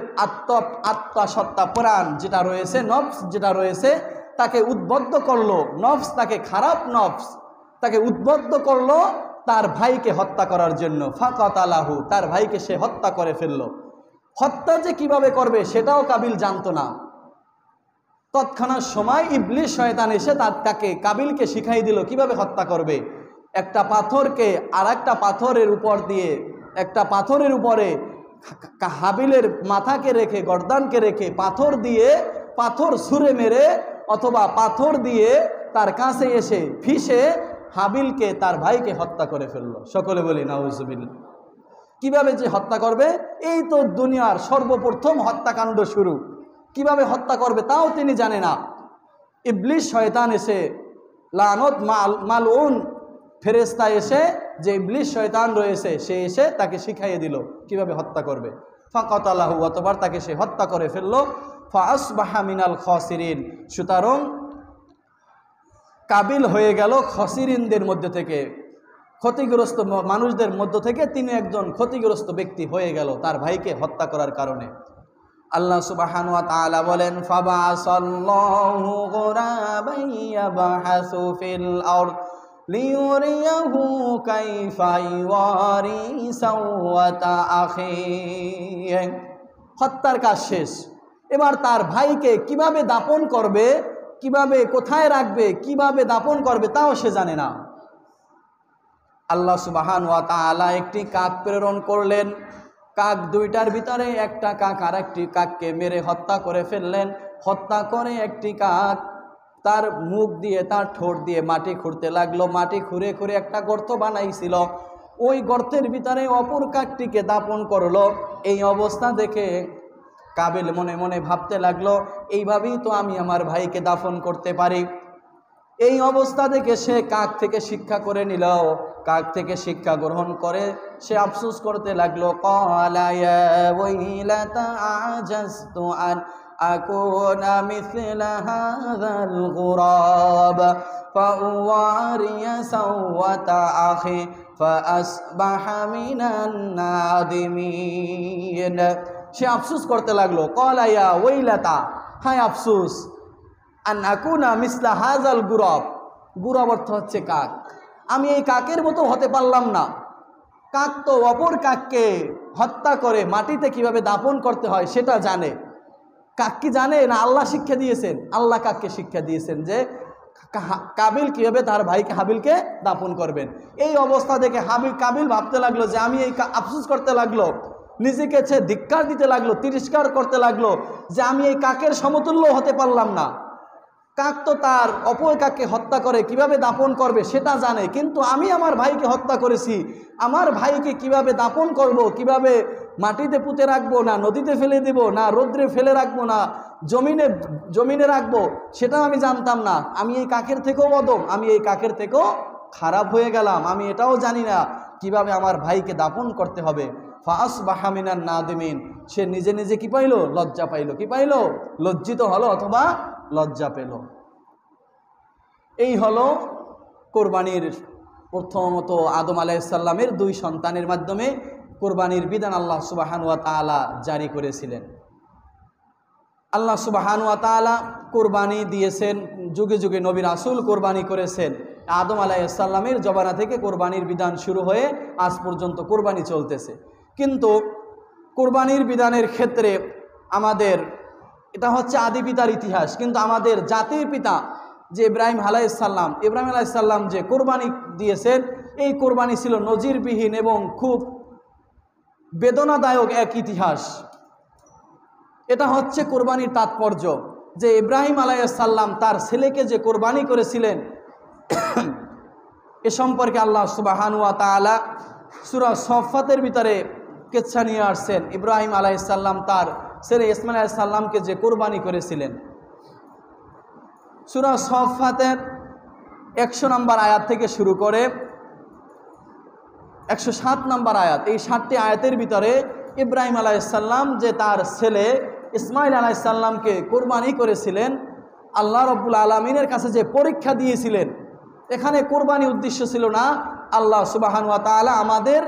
আত্মসত্তা প্রাণ যেটা রয়েছে, নফস যেটা রয়েছে, তাকে উদ্বুদ্ধ করলো, নফস তাকে, খারাপ নফস তাকে উদ্বুদ্ধ করলো তার ভাইকে হত্যা করার জন্য। ফাকাতালাহু, তার ভাইকে সে হত্যা করে ফেললো। হত্যা যে কিভাবে করবে সেটাও কাবিল জানতো না। তৎক্ষণাৎ সময় ইবলিস শয়তান এসে তাকে কাবিলকে শিখাই দিল কিভাবে হত্যা করবে। একটা পাথরকে আর একটা পাথরের উপর দিয়ে, একটা পাথরের উপরে হাবিলের মাথাকে রেখে, গর্দানকে রেখে, পাথর দিয়ে পাথর ছুঁড়ে মেরে অথবা পাথর দিয়ে তার কাছে এসে ফিসে হাবিলকে তার ভাইকে হত্যা করে ফেললো। সকলে বলি নাউজুবিল্লাহ। কিভাবে যে হত্যা করবে, এই তো দুনিয়ার সর্বপ্রথম হত্যাকাণ্ড শুরু। কিভাবে হত্যা করবে তাও তিনি জানে না। ইবলিস শয়তান এসে, লানত মালউন ফেরেশতা এসে, যে ইবলিস শয়তান রয়েছে সে এসে তাকে শিখাইয়ে দিল কিভাবে হত্যা করবে। ফাকাতালাহু, অতঃপর তাকে সে হত্যা করে ফেললো। ফাআসবাহা মিনাল খাসিরিন, সুতরাং কাবিল হয়ে গেল খসিরিনদের মধ্যে থেকে, ক্ষতিগ্রস্ত মানুষদের মধ্য থেকে তিনি একজন ক্ষতিগ্রস্ত ব্যক্তি হয়ে গেল তার ভাইকে হত্যা করার কারণে। আল্লাহ সুবহানাহু ওয়া তাআলা বলেন, ফাবাসাল্লাহু গুরাবান ইয়াবহাসু ফিল আরদ লিউরিয়াহু কাইফা ইওয়ারি সাওয়াতা আখিহি। হত্যার কাজ শেষ, এবার তার ভাইকে কিভাবে দাফন করবে, কিভাবে কোথায় রাখবে, কিভাবে দাফন করবে তাও সে জানে না। আল্লাহ সুবহানাহু ওয়া তাআলা একটি কাক প্রেরণ করলেন। কাক দুইটার ভিতরে একটা কাক আর একটি কাককে মেরে হত্যা করে ফেললেন। হত্যা করে একটি কাক তার মুখ দিয়ে, তার ঠোঁট দিয়ে মাটি খুঁড়তে লাগলো। মাটি খুঁড়ে খুঁড়ে একটা গর্ত বানাইছিল, ওই গর্তের ভিতরে অপর কাকটিকে দাফন করলো। এই অবস্থা দেখে কাবিল মনে মনে ভাবতে লাগলো, এইভাবেই তো আমি আমার ভাইকে দাফন করতে পারি। এই অবস্থা দেখে সে কাক থেকে শিক্ষা করে নিল। কাক থেকে শিক্ষা গ্রহণ করে সে আফসোস করতে লাগলো, ক্বালা ইয়া ওয়াইলাতা আজাজতু আন আকুনা মিসলা হাযাল গুরাব ফাওয়ারিয়া সাওয়াতা আখি ফাআসবাহা মিনান নাদিমিন। সে আফসোস করতে লাগলো, ক্বালা ইয়া ওয়াইলাতা, হায় আফসোস, আন আকুনা মিসলা হাযাল গুরাব, গুরাব অর্থ হচ্ছে কাক, আমি এই কাকের মতো হতে পারলাম না। কাক তো অপর কাককে হত্যা করে মাটিতে কিভাবে দাফন করতে হয় সেটা জানে। কাক কি জানে না আল্লাহ শিক্ষা দিয়েছেন? আল্লাহ কাককে শিক্ষা দিয়েছেন যে কাবিল কিভাবে তার ভাইকে হাবিলকে দাফন করবেন। এই অবস্থা দেখে কাবিল ভাবতে লাগলো যে আমি এই আফসোস করতে লাগলো, নিজেকে সে ধিক্কার দিতে লাগলো, তিরস্কার করতে লাগলো যে আমি এই কাকের সমতুল্য হতে পারলাম না। কাক তো তার অপর কাককে হত্যা করে কিভাবে দাফন করবে সেটা জানে, কিন্তু আমি আমার ভাইকে হত্যা করেছি, আমার ভাইকে কিভাবে দাফন করব, কিভাবে মাটিতে পুঁতে রাখবো, না নদীতে ফেলে দেব, না রৌদ্রে ফেলে রাখবো, না জমিনে রাখবো, সেটাও আমি জানতাম না। আমি এই কাকের থেকেও অদম, আমি এই কাকের থেকেও খারাপ হয়ে গেলাম, আমি এটাও জানি না কিভাবে আমার ভাইকে দাফন করতে হবে। ফাআসবাহা মিনান নাদিমিন, সে নিজে নিজে কি পাইল? লজ্জা পাইল। কি পাইল? লজ্জিত হলো অথবা লজ্জা পেল। এই হলো কোরবানির প্রথমত আদম আলাইহিস সালামের দুই সন্তানের মাধ্যমে কোরবানির বিধান আল্লাহ সুবহানাহু ওয়া তাআলা জারি করেছিলেন। আল্লাহ সুবহানাহু ওয়া তাআলা কোরবানি দিয়েছেন, যুগে যুগে নবী রাসূল কোরবানি করেছেন। আদম আলাইহিস সালামের জমানা থেকে কোরবানির বিধান শুরু হয়ে আজ পর্যন্ত কোরবানি চলতেছে। কিন্তু কোরবানির বিধানের ক্ষেত্রে আমাদের এটা হচ্ছে আদি পিতার ইতিহাস, কিন্তু আমাদের জাতির পিতা যে ইব্রাহিম আলাইহিস সালাম যে কোরবানি দিয়েছেন, এই কোরবানি ছিল নজিরবিহীন এবং খুব বেদনাদায়ক এক ইতিহাস। এটা হচ্ছে কোরবানির তাৎপর্য, যে ইব্রাহিম আলাইহিস সালাম তার ছেলেকে যে কোরবানি করেছিলেন এ সম্পর্কে আল্লাহ সুবহানাহু ওয়া তাআলা সূরা সফফাতের ভিতরে কিচ্ছা নিয়ে আসছেন। ইব্রাহিম আলাইহিস সালাম তার ছেলে ইসমাঈল আলাইহিস সালামকে যে কোরবানি করেছিলেন, সূরা সফফাতের 100 নম্বর আয়াত থেকে শুরু করে 107 নম্বর আয়াত, এই 7টি আয়াতের ভিতরে ইব্রাহিম আলাইহিস সালাম যে তার ছেলে ইসমাঈল আলাইহিস সালামকে কোরবানি করেছিলেন, আল্লাহ রাব্বুল আলামিনের কাছে যে পরীক্ষা দিয়েছিলেন, এখানে কোরবানি উদ্দেশ্য ছিল না। আল্লাহ সুবহানাহু ওয়া তাআলা আমাদের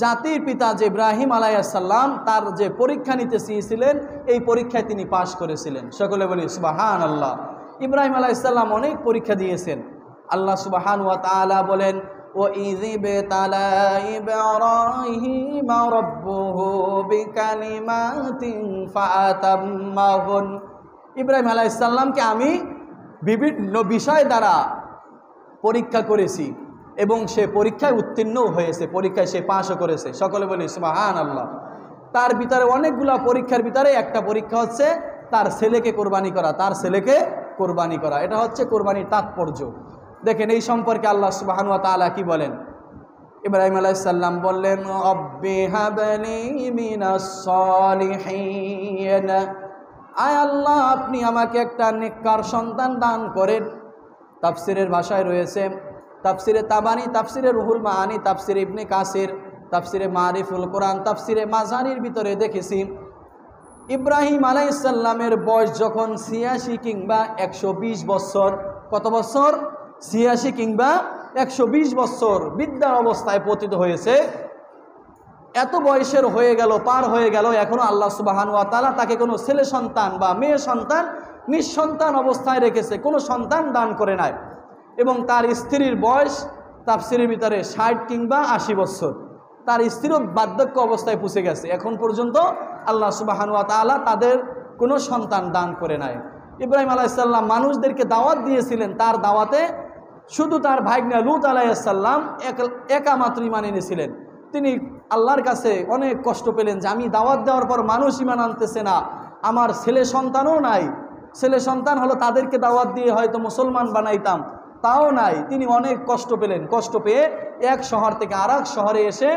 জাতির পিতা যে ইব্রাহিম আলাইহিস সালাম তার যে পরীক্ষা নিতে চেয়েছিলেন, এই পরীক্ষায় তিনি পাশ করেছিলেন। সকলে বলি সুবহানাল্লাহ। ইব্রাহিম আলাইহিস সালাম অনেক পরীক্ষা দিয়েছেন। আল্লাহ সুবহানাহু ওয়া তাআলা বলেন, وَإِذِ ابْتَلَى إِبْرَاهِيمَ رَبُّهُ بِكَلِمَاتٍ فَأَتَمَّهُنَّ। ইব্রাহিম আলাইহিস সালামকে আমি বিভিন্ন বিষয় দ্বারা পরীক্ষা করেছি এবং সে পরীক্ষায় উত্তীর্ণও হয়েছে, পরীক্ষায় সে পাশও করেছে। সকলে বলি সুবহানাল্লাহ। তার ভিতরে অনেকগুলো পরীক্ষার ভিতরে একটা পরীক্ষা হচ্ছে তার ছেলেকে কোরবানি করা, তার ছেলেকে কোরবানি করা, এটা হচ্ছে কোরবানির তাৎপর্য। দেখেন এই সম্পর্কে আল্লাহ সুবহানাহু ওয়া তাআলা কি বলেন। ইব্রাহিম আলাইহিস সালাম বললেন, রব্বি হাবলি মিনাস সলিহিন, আয় আল্লাহ আপনি আমাকে একটা নেককার সন্তান দান করেন। তাফসিরের ভাষায় রয়েছে, তাফসিরে তাবানি, তাফসিরে রুহুল মাআনি, তাফসিরে ইবনে কাসির, তাফসিরে মারিফুল কোরআন, তাফসিরে মাজারির ভিতরে দেখেছি ইব্রাহিম আলাইহিস সালামের বয়স যখন ৮৬ কিংবা ১২০ বছর, কত বছর? ৮৬ কিংবা ১২০ বছর বিদ্যার অবস্থায় পতিত হয়েছে। এত বয়সের হয়ে গেল, পার হয়ে গেল, এখনও আল্লাহ সুবহানাহু ওয়া তাআলা তাকে কোনো ছেলে সন্তান বা মেয়ে সন্তান, নিঃসন্তান অবস্থায় রেখেছে, কোনো সন্তান দান করে নাই। এবং তার স্ত্রীর বয়স তাফসিরের ভিতরে ৬০ কিংবা ৮০ বছর, তার স্ত্রীও বার্ধক্য অবস্থায় পুষে গেছে। এখন পর্যন্ত আল্লাহ সুবহানাহু ওয়া তাআলা তাদের কোনো সন্তান দান করে নাই। ইব্রাহিম আলাইহিস সালাম মানুষদেরকে দাওয়াত দিয়েছিলেন, তার দাওয়াতে শুধু তার ভাইগনা লূত আলাইহিস সালাম একা মাত্র ঈমান এনেছিলেন। তিনি আল্লাহর কাছে অনেক কষ্ট পেলেন যে আমি দাওয়াত দেওয়ার পর মানুষ ঈমান আনতেছে না, আমার ছেলে সন্তানও নাই, ছেলে সন্তান হলো তাদেরকে দাওয়াত দিয়ে হয়তো মুসলমান বানাইতাম, তাও নাই। তিনি অনেক কষ্ট পেলেন, কষ্ট পেয়ে এক শহর থেকে আর এক শহরে এসে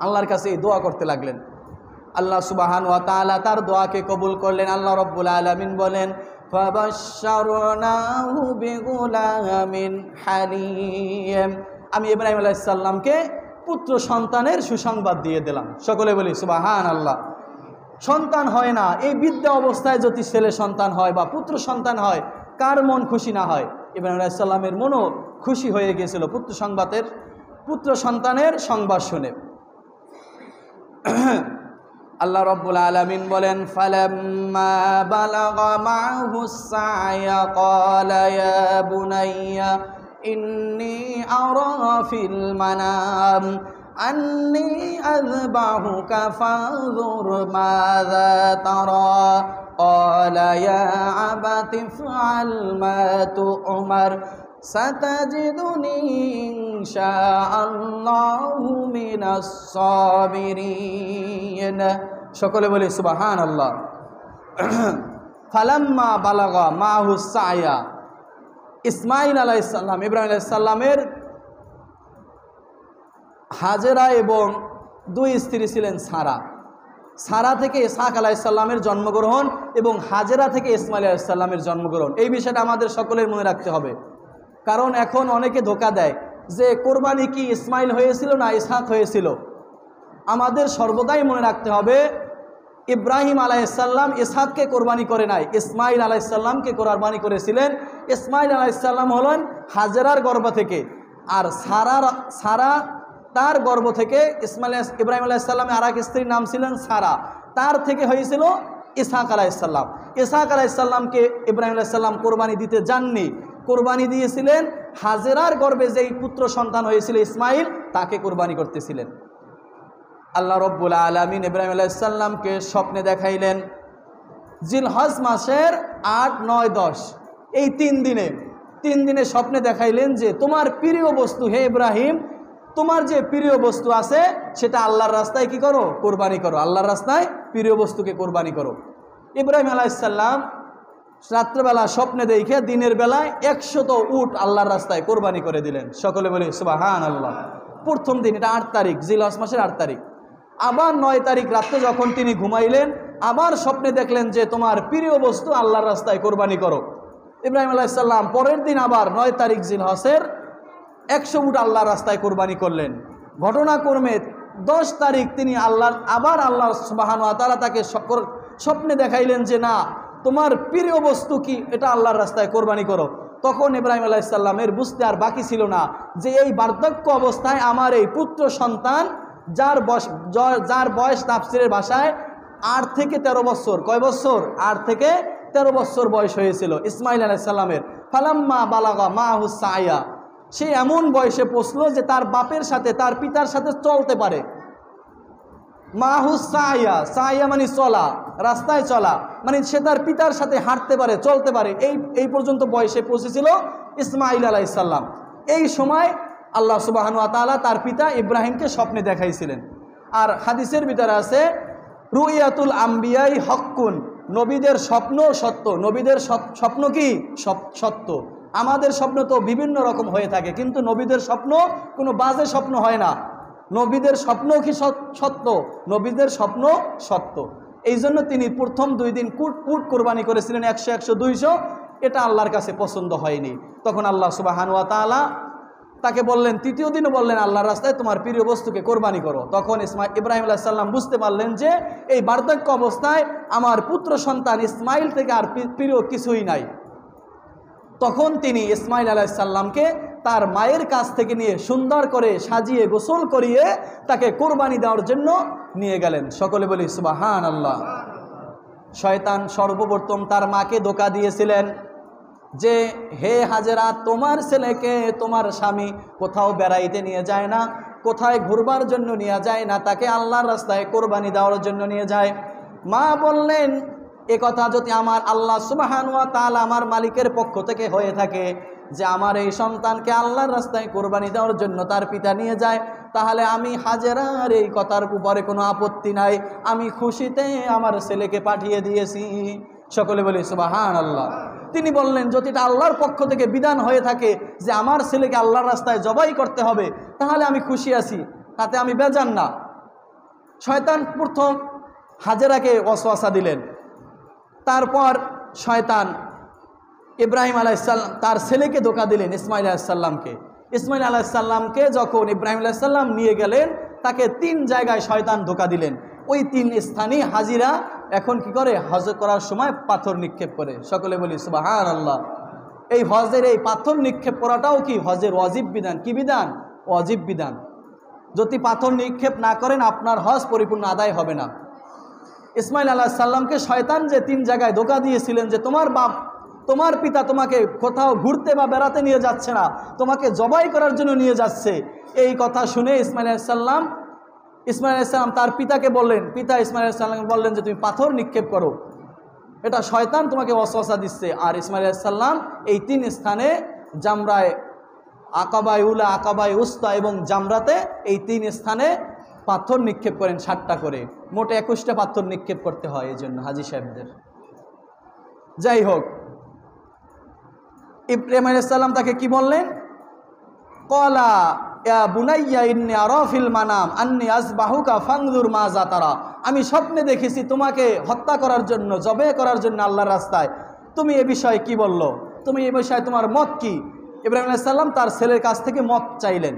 আল্লাহর কাছে এই দোয়া করতে লাগলেন। আল্লাহ সুবহানাহু ওয়া তাআলা তার দোয়াকে কবুল করলেন। আল্লাহ রাব্বুল আলামিন বলেন, ফাবাশশারনাহু বিগুলামিন হালিম, আমি ইব্রাহিম আলাইহিস সালামকে পুত্র সন্তানের সুসংবাদ দিয়ে দিলাম। সকলে বলি সুবহানাল্লাহ। সন্তান হয় না, এই বিদ্যা অবস্থায় যদি ছেলে সন্তান হয় বা পুত্র সন্তান হয়, কার মন খুশি না হয়? ইব্রাহিম আলাইহিস সালামের মনও খুশি হয়ে গিয়েছিল পুত্র সন্তানের সংবাদ শুনে। আল্লাহ রাব্বুল আলামিন বলেন, ফালাম্মা বালাগা মা'হুস সা'য়া ক্বালা ইয়া বুনাইয়া ইন্নী আরা ফিল মানাম আন্নী আযবাহুকা ফানজুর মাযা তারা ক্বালা ইয়া আবাতি ইফআল মা তু'মার সাতাজিদুনি ইনশাআল্লাহু মিনাস সাবিরিন। সকলে বলি সুবহানাল্লাহ। ফালাম্মা বালাগা মা'হুস সা'য়া, ইসমাঈল আলাইহিস সালাম, ইব্রাহিম আলাইহিস সালামের হাজেরা এবং দুই স্ত্রী ছিলেন সারা। সারা থেকে ইসহাক আলাইহিস সালামের জন্মগ্রহণ এবং হাজেরা থেকে ইসমাঈল আলাইহিস সালামের জন্মগ্রহণ, এই বিষয়টা আমাদের সকলের মনে রাখতে হবে। কারণ এখন অনেকে ধোঁকা দেয় যে কোরবানি কি ইসমাইল হয়েছিল না ইসহাক হয়েছিল। আমাদের সর্বদাই মনে রাখতে হবে ইব্রাহিম আলাইহিস সালাম ইসহাককে কোরবানি করে নাই, ইসমাইল আলাইহিস সালামকে কোরবানি করেছিলেন। ইসমাইল আলাইহিস সালাম হলেন হাজেরার গর্ভ থেকে, আর সারা তার গর্ভ থেকে ইব্রাহিম আলাইহিস সালামের আর এক স্ত্রীর নাম ছিলেন সারা, তার থেকে হয়েছিল ইসহাক আলাইহিস সালাম। ইসহাক আলাইহিস সালামকে ইব্রাহিম আলাইহিস সালাম কোরবানি দিতে যাননি, কোরবানি দিয়েছিলেন হাজেরার গর্ভে যেই পুত্র সন্তান হয়েছিল ইসমাইল, তাকে কোরবানি করতেছিলেন। আল্লাহ রব্বুল আলামিন ইব্রাহিম আলাইহিস সালামকে স্বপ্নে দেখাইলেন জিলহজ মাসের ৮, ৯, ১০ এই ৩ দিনে স্বপ্নে দেখাইলেন যে তোমার প্রিয় বস্তু, হে ইব্রাহিম, তোমার যে প্রিয় বস্তু আছে সেটা আল্লাহর রাস্তায় কি করো? কোরবানি করো। আল্লাহর রাস্তায় প্রিয় বস্তুকে কোরবানি করো। ইব্রাহিম আলাইহিস সালাম রাত্রেবেলা স্বপ্নে দেখে দিনের বেলায় ১০০ উট আল্লাহর রাস্তায় কোরবানি করে দিলেন। সকলে বলি সুবহানাল্লাহ। প্রথম দিন, এটা ৮ তারিখ, জিলহজ মাসের ৮ তারিখ। আবার ৯ তারিখ রাত্রে যখন তিনি ঘুমাইলেন, আবার স্বপ্নে দেখলেন যে তোমার প্রিয় বস্তু আল্লাহর রাস্তায় কোরবানি করো। ইব্রাহিম আলাইহিস সালাম পরের দিন আবার ৯ তারিখ জিলহজের ১০০ উট আল্লাহর রাস্তায় কোরবানি করলেন। ঘটনাক্রমে ১০ তারিখ তিনি আল্লাহ সুবহানাহু ওয়া তাআলা তাকে স্বপ্নে দেখাইলেন যে না, তোমার প্রিয় বস্তু কি, এটা আল্লাহর রাস্তায় কোরবানি করো। তখন ইব্রাহিম আলাইহিস সালামের বুঝতে আর বাকি ছিল না যে এই বার্ধক্য অবস্থায় আমার এই পুত্র সন্তান, যার বয়স তাফসীরের ভাষায় ৮ থেকে ১৩ বছর, কয় বছর? ৮ থেকে ১৩ বছর বয়স হয়েছিল ইসমাইল আলাইহিস সালামের। ফালাম্মা বালাগা মা'হুস সা'য়া, সে এমন বয়সে পৌঁছলো যে তার বাপের সাথে, তার পিতার সাথে চলতে পারে। মা'হুস সা'য়া, সা'য়া মানে চলা, রাস্তায় চলা, মানে সে তার পিতার সাথে হাঁটতে পারে, চলতে পারে। এই পর্যন্ত বয়সে পৌঁছেছিল ইসমাইল আলাইহিস সালাম। এই সময় আল্লাহ সুবহানাহু ওয়া তাআলা তার পিতা ইব্রাহিমকে স্বপ্নে দেখাইছিলেন। আর হাদিসের ভিতরে আছে রুইয়াতুল আম্বিয়াই হক্কুন, নবীদের স্বপ্ন সত্য, নবীদের স্বপ্ন কি সত্য। আমাদের স্বপ্ন তো বিভিন্ন রকম হয়ে থাকে, কিন্তু নবীদের স্বপ্ন কোনো বাজে স্বপ্ন হয় না। নবীদের স্বপ্ন কি সত্য, নবীদের স্বপ্ন সত্য। এই জন্য তিনি প্রথম 2 দিন উট কোরবানি করেছিলেন 100, 100, 200। এটা আল্লাহর কাছে পছন্দ হয়নি। তখন আল্লাহ সুবহানাহু ওয়া তাআলা তাকে বললেন, তৃতীয় দিনও বললেন, আল্লাহর রাস্তায় তোমার প্রিয় বস্তুকে কোরবানি করো। তখন ইব্রাহিম আলাইহিস সালাম বুঝতে পারলেন যে এই বার্ধক্য অবস্থায় আমার পুত্র সন্তান ইসমাইল থেকে আর প্রিয় কিছুই নাই। তখন তিনি ইসমাইল আলাইহিস সালামকে তার মায়ের কাছ থেকে নিয়ে সুন্দর করে সাজিয়ে গোসল করিয়ে তাকে কোরবানি দেওয়ার জন্য নিয়ে গেলেন। সকলে বলি সুবহানাল্লাহ। শয়তান সর্বপ্রথম তার মাকে ধোঁকা দিয়েছিলেন যে, হে হাজেরা, তোমার ছেলেকে তোমার স্বামী কোথাও বেড়াইতে নিয়ে যায় না, কোথায় ঘুরবার জন্য নিয়ে যায় না, তাকে আল্লাহর রাস্তায় কোরবানি দেওয়ার জন্য নিয়ে যায়। মা বললেন, এ কথা যদি আমার আল্লাহ সুবহানাহু ওয়া তাআলা আমার মালিকের পক্ষ থেকে হয়ে থাকে যে আমার এই সন্তানকে আল্লাহর রাস্তায় কোরবানি দেওয়ার জন্য তার পিতা নিয়ে যায়, তাহলে আমি হাজেরার এই কথার উপরে কোনো আপত্তি নাই, আমি খুশিতে আমার ছেলেকে পাঠিয়ে দিয়েছি। সকলে বলি সুবহানাল্লাহ। তিনি বললেন, যদি এটা আল্লাহর পক্ষ থেকে বিধান হয়ে থাকে যে আমার ছেলেকে আল্লাহর রাস্তায় জবাই করতে হবে, তাহলে আমি খুশি আছি, তাতে আমি বেজান না। শয়তান প্রথম হাজেরাকে ওয়াসওয়াসা দিলেন। তারপর শয়তান ইব্রাহিম আলাইহিস সালাম তার ছেলেকে ধোঁকা দিলেন, ইসমাইল আলাইহিস সালামকে। ইসমাইল আলাইহিস সালামকে যখন ইব্রাহিম আলাইহিস সালাম নিয়ে গেলেন, তাকে 3 জায়গায় শয়তান ধোঁকা দিলেন। ওই 3 স্থানে হাজিরা এখন কি করে, হজ করার সময় পাথর নিক্ষেপ করে। সকলে বলি সুবহানাল্লাহ। এই হজের এই পাথর নিক্ষেপ করাটাও কি হজের ওয়াজিব বিধান। কি বিধান? ওয়াজিব বিধান। যদি পাথর নিক্ষেপ না করেন আপনার হজ পরিপূর্ণ আদায় হবে না। ইসমাইল আলাইহিস সালামকে শয়তান যে 3 জায়গায় ধোঁকা দিয়েছিলেন যে তোমার বাপ, তোমার পিতা তোমাকে কোথাও ঘুরতে বা বেড়াতে নিয়ে যাচ্ছে না, তোমাকে জবাই করার জন্য নিয়ে যাচ্ছে, এই কথা শুনে ইসমাইল আলাইহিস সালাম তার পিতাকে বললেন, পিতা ইসমাইল আলাইহিস সালামকে বললেন যে তুমি পাথর নিক্ষেপ করো, এটা শয়তান তোমাকে ওয়াসওয়াসা দিচ্ছে। আর ইসমাইল আলাইহিস সালাম এই 3 স্থানে জামরায় আকাবায়ে উলা, আকাবায়ে উস্তা এবং জামরাতে এই 3 স্থানে পাথর নিক্ষেপ করেন 60টা করে। মোটে 21টা পাথর নিক্ষেপ করতে হয় এই জন্য হাজী সাহেবদের। যাই হোক, ইব্রাহিম আলাইহিস সালাম তাকে কি বললেন? ক্বালা ইয়া বুনাইয়া ইন্নী আরা ফিল মানাম আন্নী আযবাহুকা ফানজুর মাযা তারা। আমি স্বপ্নে দেখেছি তোমাকে হত্যা করার জন্য, জবে করার জন্য আল্লাহর রাস্তায়। তুমি এ বিষয়ে কি বললো? তুমি এ বিষয়ে তোমার মত কি? ইব্রাহিম আলাইহিস সালাম তার ছেলের কাছ থেকে মত চাইলেন।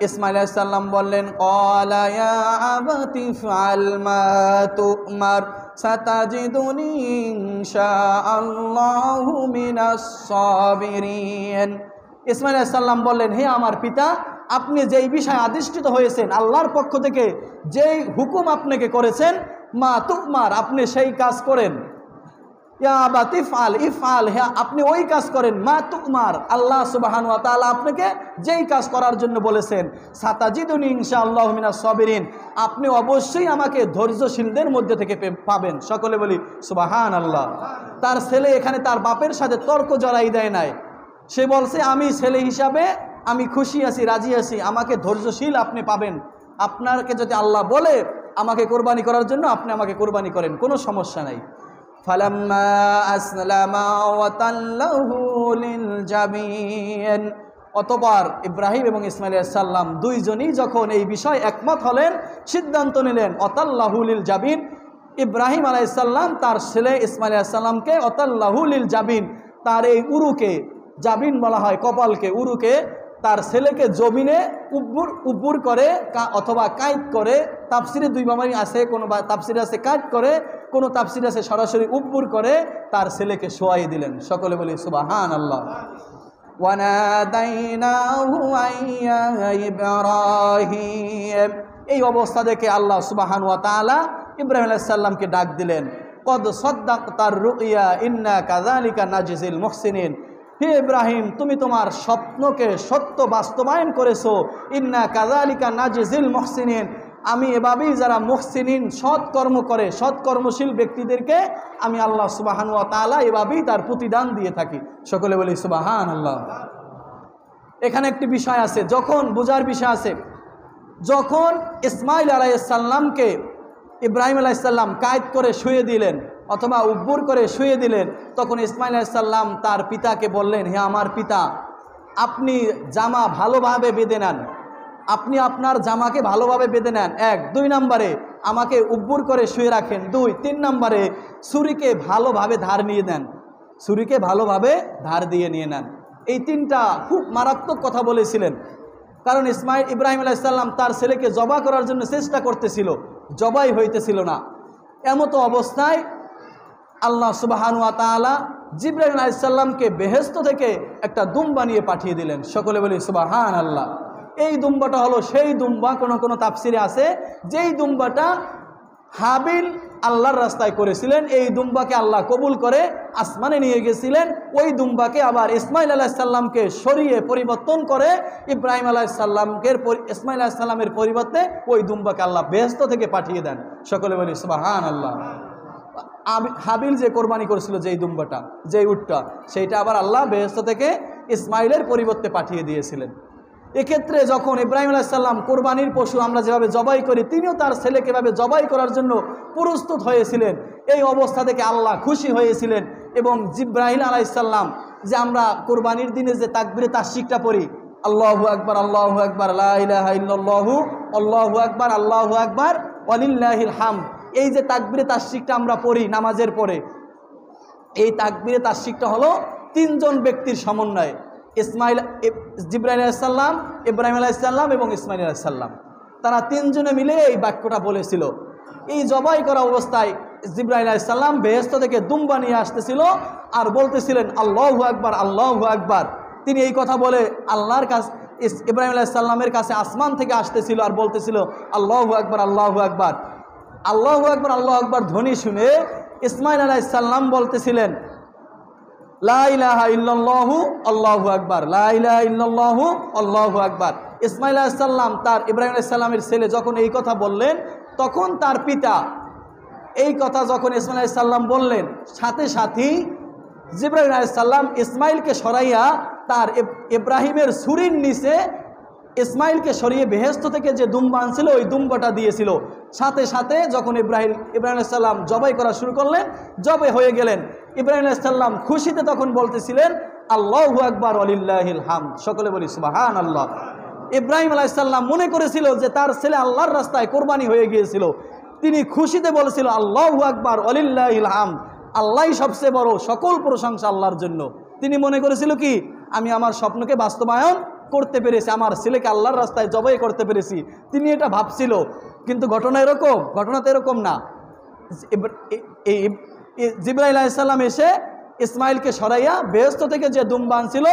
ইসমাইল আলাইহিস সালাম বললেন, ক্বালা ইয়া আবাতি ফাআল মা তুমার সাতাজিদুনি ইনশাআল্লাহু মিনাস সাবিরিন। ইসমাইল আলাইহিস সালাম বললেন, হে আমার পিতা, আপনি যেই বিষয়ে আদিষ্টিত হয়েছেন, আল্লাহর পক্ষ থেকে যেই হুকুম আপনাকে করেছেন, মা তুমার, আপনি সেই কাজ করেন। ইয়া আবাতি ইফআল, ইফআল, হ্যাঁ আপনি ওই কাজ করেন। মা তুমার, আল্লাহ সুবহানাহু ওয়া তাআলা আপনাকে যেই কাজ করার জন্য বলেছেন। সাতাজিদুনি ইনশাআল্লাহু মিনাস সাবিরিন, আপনি অবশ্যই আমাকে ধৈর্যশীলদের মধ্যে থেকে পাবেন। সকলে বলি সুবহানাল্লাহ। তার ছেলে এখানে তার বাপের সাথে তর্ক জড়াই দেয় নাই। সে বলছে, আমি ছেলে হিসাবে আমি খুশি আছি, রাজি আছি, আমাকে ধৈর্যশীল আপনি পাবেন। আপনাকে যদি আল্লাহ বলে আমাকে কোরবানি করার জন্য, আপনি আমাকে কোরবানি করেন, কোনো সমস্যা নাই। ফালাম্মা আসলামা ওয়া তাল্লাহু লিল জাবিন। অতঃপর ইব্রাহিম এবং ইসমাইল আলাইহিস সালাম দুইজনই যখন এই বিষয় একমত হলেন, সিদ্ধান্ত নিলেন, অতাল্লাহু লিল জাবিন, ইব্রাহিম আলাইহিস সালাম তার ছেলে ইসমাইল আলাইহিস সালামকে অতাল্লাহু লিল জাবিন, তার এই উরুকে, জাবিন বলা হয় কপালকে, উরুকে, তার ছেলেকে জমিনে উব্বুর করে অথবা কায়েদ করে। তাফসিরে 2 ভাবে আছে, কোনো তাফসিরে আছে কায়েদ করে, কোনো তাফসিরে আছে সরাসরি উব্বুর করে তার ছেলেকে শোয়াই দিলেন। সকলে বলি সুবহানাল্লাহ। ওয়ানাদাইনাহু আইয়া ইব্রাহিম। এই অবস্থা দেখে আল্লাহ সুবহানাহু ওয়া তাআলা ইব্রাহিম আলাইহিস সালামকে ডাক দিলেন, কদ সাদ্দাকতার রুইয়া ইন্না কাযালিকা নাজিজিল মুহসিনিন। হে ইব্রাহিম, তুমি তোমার স্বপ্নকে সত্য বাস্তবায়ন করেছো। ইন্না কাযালিকা নাজিজিল মুহসিনিন, আমি এভাবেই যারা মুহসিনিন, সৎকর্ম করে, সৎকর্মশীল ব্যক্তিদেরকে আমি আল্লাহ সুবহানাহু ওয়া তাআলা এভাবেই তার প্রতিদান দিয়ে থাকি। সকলে বলি সুবহানাল্লাহ। এখানে একটি বিষয় আছে, যখন বোঝার বিষয় আছে, যখন ইসমাইল আলাইহিস সালামকে ইব্রাহিম আলাইহিস সালাম কায়েদ করে শুয়ে দিলেন, অথবা উব্বুর করে শুয়ে দিলেন, তখন ইসমাইল আলাইহিস সালাম তার পিতাকে বললেন, হে আমার পিতা, আপনি জামা ভালোভাবে বেঁধে নেন, আপনি আপনার জামাকে ভালোভাবে বেঁধে নেন। 1 2 নম্বরে আমাকে উব্বুর করে শুয়ে রাখেন। 2 3 নম্বরে ছুরিকে ভালোভাবে ধার নিয়ে নেন, ছুরিকে ভালোভাবে ধার দিয়ে নিয়ে নেন। এই 3টা খুব মারাত্মক কথা বলেছিলেন। কারণ ইব্রাহিম আলাইহিস সালাম তার ছেলেকে জবাই করার জন্য চেষ্টা করতেছিল, জবাই হইতেছিল না। এমতো অবস্থায় আল্লাহ সুবহানাহু ওয়া তাআলা জিবরাইল আলাইহিস সালামকে বেহেশত থেকে একটা দুম্বা নিয়ে পাঠিয়ে দিলেন। সকলে বলি সুবহানাল্লাহ। এই দুম্বাটা হলো সেই দুম্বা, কোনো তাফসিরে আছে যেই দুম্বাটা হাবিল আল্লাহর রাস্তায় করেছিলেন। এই দুম্বাকে আল্লাহ কবুল করে আসমানে নিয়ে গেছিলেন। ওই দুম্বাকে আবার ইসমাইল আলাইহিস সালামকে সরিয়ে পরিবর্তন করে ইব্রাহিম আলাইহিস ইসমাইল আলাইহিস সালামের পরিবর্তে ওই দুম্বাকে আল্লাহ বেহেশত থেকে পাঠিয়ে দেন। সকলে বলি সুবহানাল্লাহ। হাবিল যে কোরবানি করেছিল যেই দুম্বাটা, যেই উটটা, সেইটা আবার আল্লাহ বেহেশত থেকে ইসমাইলের পরিবর্তে পাঠিয়ে দিয়েছিলেন। এক্ষেত্রে যখন ইব্রাহিম আলাইহিস সালাম কোরবানির পশু আমরা যেভাবে জবাই করি, তিনিও তার ছেলেকে এভাবে জবাই করার জন্য প্রস্তুত হয়েছিলেন। এই অবস্থা থেকে আল্লাহ খুশি হয়েছিলেন এবং জিবরাইল আলাইহিস সালাম যে আমরা কোরবানির দিনে যে তাকবীরে তাশরিকটা পড়ি, আল্লাহু আকবার আল্লাহু আকবার লা ইলাহা ইল্লাল্লাহু আল্লাহু আকবার আল্লাহু আকবার ওয়ালিল্লাহিল হামদ, এই যে তাকবীরে তাশরিকটা আমরা পড়ি নামাজের পরে, এই তাকবীরে তাশরিকটা হলো 3 জন ব্যক্তির সমন্বয়ে, জিবরাইল আলাইহিস সালাম, ইব্রাহিম আলাইহিস সালাম এবং ইসমাইল আলাইহিস সালাম। তারা 3 জনে মিলে এই বাক্যটা বলেছিল। এই জবাই করা অবস্থায় জিবরাইল আলাইহিস সালাম বেহেশত থেকে দুম্বা নিয়ে আসতেছিল আর বলতেছিলেন আল্লাহু আকবার আল্লাহু আকবার। তিনি এই কথা বলে আল্লাহর কাছে, ইব্রাহিম আলাইহিস সালামের কাছে আসমান থেকে আসতেছিল আর বলতেছিল আল্লাহু আকবার আল্লাহু আকবার। আল্লাহু আকবার আল্লাহু আকবার ধ্বনি শুনে ইসমাইল আলাইহিস সালাম বলতেছিলেন লা ইলাহা ইল্লাল্লাহু আল্লাহু আকবার, লা ইলাহা ইল্লাল্লাহু আল্লাহু আকবার। ইসমাইল আলাইহিস সালাম তার ইব্রাহিম আলাইহিস সালামের ছেলে যখন এই কথা বললেন, তখন তার পিতা এই কথা যখন ইসমাইল আলাইহিস সালাম বললেন, সাথে সাথেই জিবরাইল আলাইহিস সালাম ইসমাইলকে সরাইয়া তার ইব্রাহিমের ছুরির নিচে ইসমাইলকে সরিয়ে বেহেশত থেকে যে দুম্বা আনছিল ওই দুম্বাটা দিয়েছিল। সাথে সাথে যখন ইব্রাহিম আলাইহিস সালাম জবাই করা শুরু করলেন, জবাই হয়ে গেলেন। ইব্রাহিম আলাইহিস সালাম খুশিতে তখন বলতেছিলেন আল্লাহু আকবার ওয়ালিল্লাহিল হামদ। সকলে বলি সুবহানাল্লাহ। ইব্রাহিম আলাইহিস সালাম মনে করেছিল যে তার ছেলে আল্লাহর রাস্তায় কোরবানি হয়ে গিয়েছিল। তিনি খুশিতে বলেছিল আল্লাহু আকবার ওয়ালিল্লাহিল হামদ, আল্লাহই সবচেয়ে বড়, সকল প্রশংসা আল্লাহর জন্য। তিনি মনে করেছিল কি, আমি আমার স্বপ্নকে বাস্তবায়ন করতে পেরেছি, আমার ছেলেকে আল্লাহর রাস্তায় জবাই করতে পেরেছি। তিনি এটা ভাবছিল, কিন্তু ঘটনা তো এরকম না। জিবরাইল আলাইহিস সালাম এসে ইসমাইলকে সরাইয়া বেহেশত থেকে যে দুম্বা আনছিল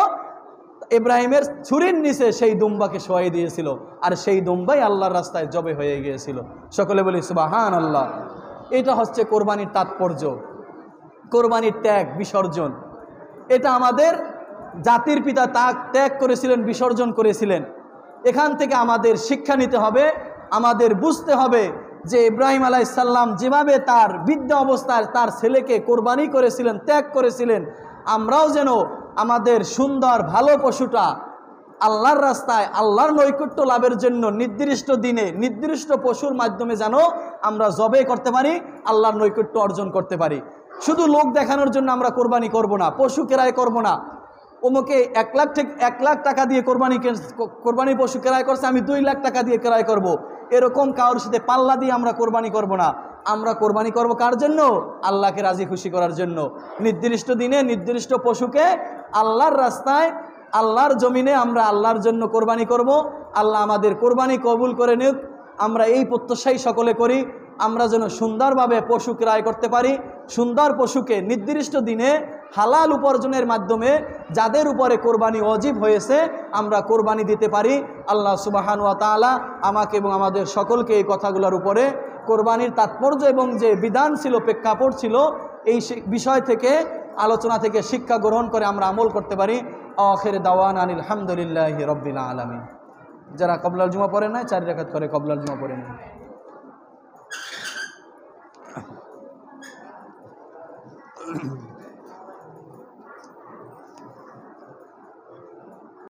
ইব্রাহিমের ছুরির নিচে সেই দুম্বাকে শোয়াই দিয়েছিল, আর সেই দুম্বাই আল্লাহর রাস্তায় জবাই হয়ে গিয়েছিল। সকলে বলি সুবহানাল্লাহ। এটা হচ্ছে কোরবানির তাৎপর্য, কোরবানির ত্যাগ বিসর্জন। এটা আমাদের জাতির পিতা ত্যাগ করেছিলেন, বিসর্জন করেছিলেন। এখান থেকে আমাদের শিক্ষা নিতে হবে, আমাদের বুঝতে হবে যে ইব্রাহিম আলাইহিস সালাম যেভাবে তার বৃদ্ধ অবস্থায় তার ছেলেকে কোরবানি করেছিলেন, ত্যাগ করেছিলেন, আমরাও যেন আমাদের সুন্দর ভালো পশুটা আল্লাহর রাস্তায় আল্লাহর নৈকট্য লাভের জন্য নির্দিষ্ট দিনে নির্দিষ্ট পশুর মাধ্যমে যেন আমরা জবাই করতে পারি, আল্লাহর নৈকট্য অর্জন করতে পারি। শুধু লোক দেখানোর জন্য আমরা কোরবানি করব না, পশু ক্রয় করব না। ওমকে 1 লাখ টাকা দিয়ে কোরবানি পশু ক্রয় করছে, আমি 2 লাখ টাকা দিয়ে ক্রয় করব, এরকম কারোর সাথে পাল্লা দিয়ে আমরা কোরবানি করব না। আমরা কোরবানি করব কার জন্য? আল্লাহকে রাজি খুশি করার জন্য। নির্দিষ্ট দিনে নির্দিষ্ট পশুকে আল্লাহর রাস্তায় আল্লাহর জমিনে আমরা আল্লাহর জন্য কোরবানি করব। আল্লাহ আমাদের কোরবানি কবুল করে নিক। আমরা এই প্রত্যাশাই সকলে করি, আমরা যেন সুন্দরভাবে পশু ক্রয় করতে পারি, সুন্দর পশুকে নির্দিষ্ট দিনে হালাল উপার্জনের মাধ্যমে যাদের উপরে কোরবানি ওয়াজিব হয়েছে আমরা কোরবানি দিতে পারি। আল্লাহ সুবহানাহু ওয়া তাআলা আমাকে এবং আমাদের সকলকে এই কথাগুলোর উপরে কোরবানির তাৎপর্য এবং যে বিধান ছিল, প্রেক্ষাপট ছিল, এই বিষয় থেকে আলোচনা থেকে শিক্ষা গ্রহণ করে আমরা আমল করতে পারি। আখির দাওয়ানা আলহামদুলিল্লাহি রাব্বিল আলামিন। যারা কবলাল জুমা পড়ে না 4 রাকাত করে কবলাল জুমা পড়ে না।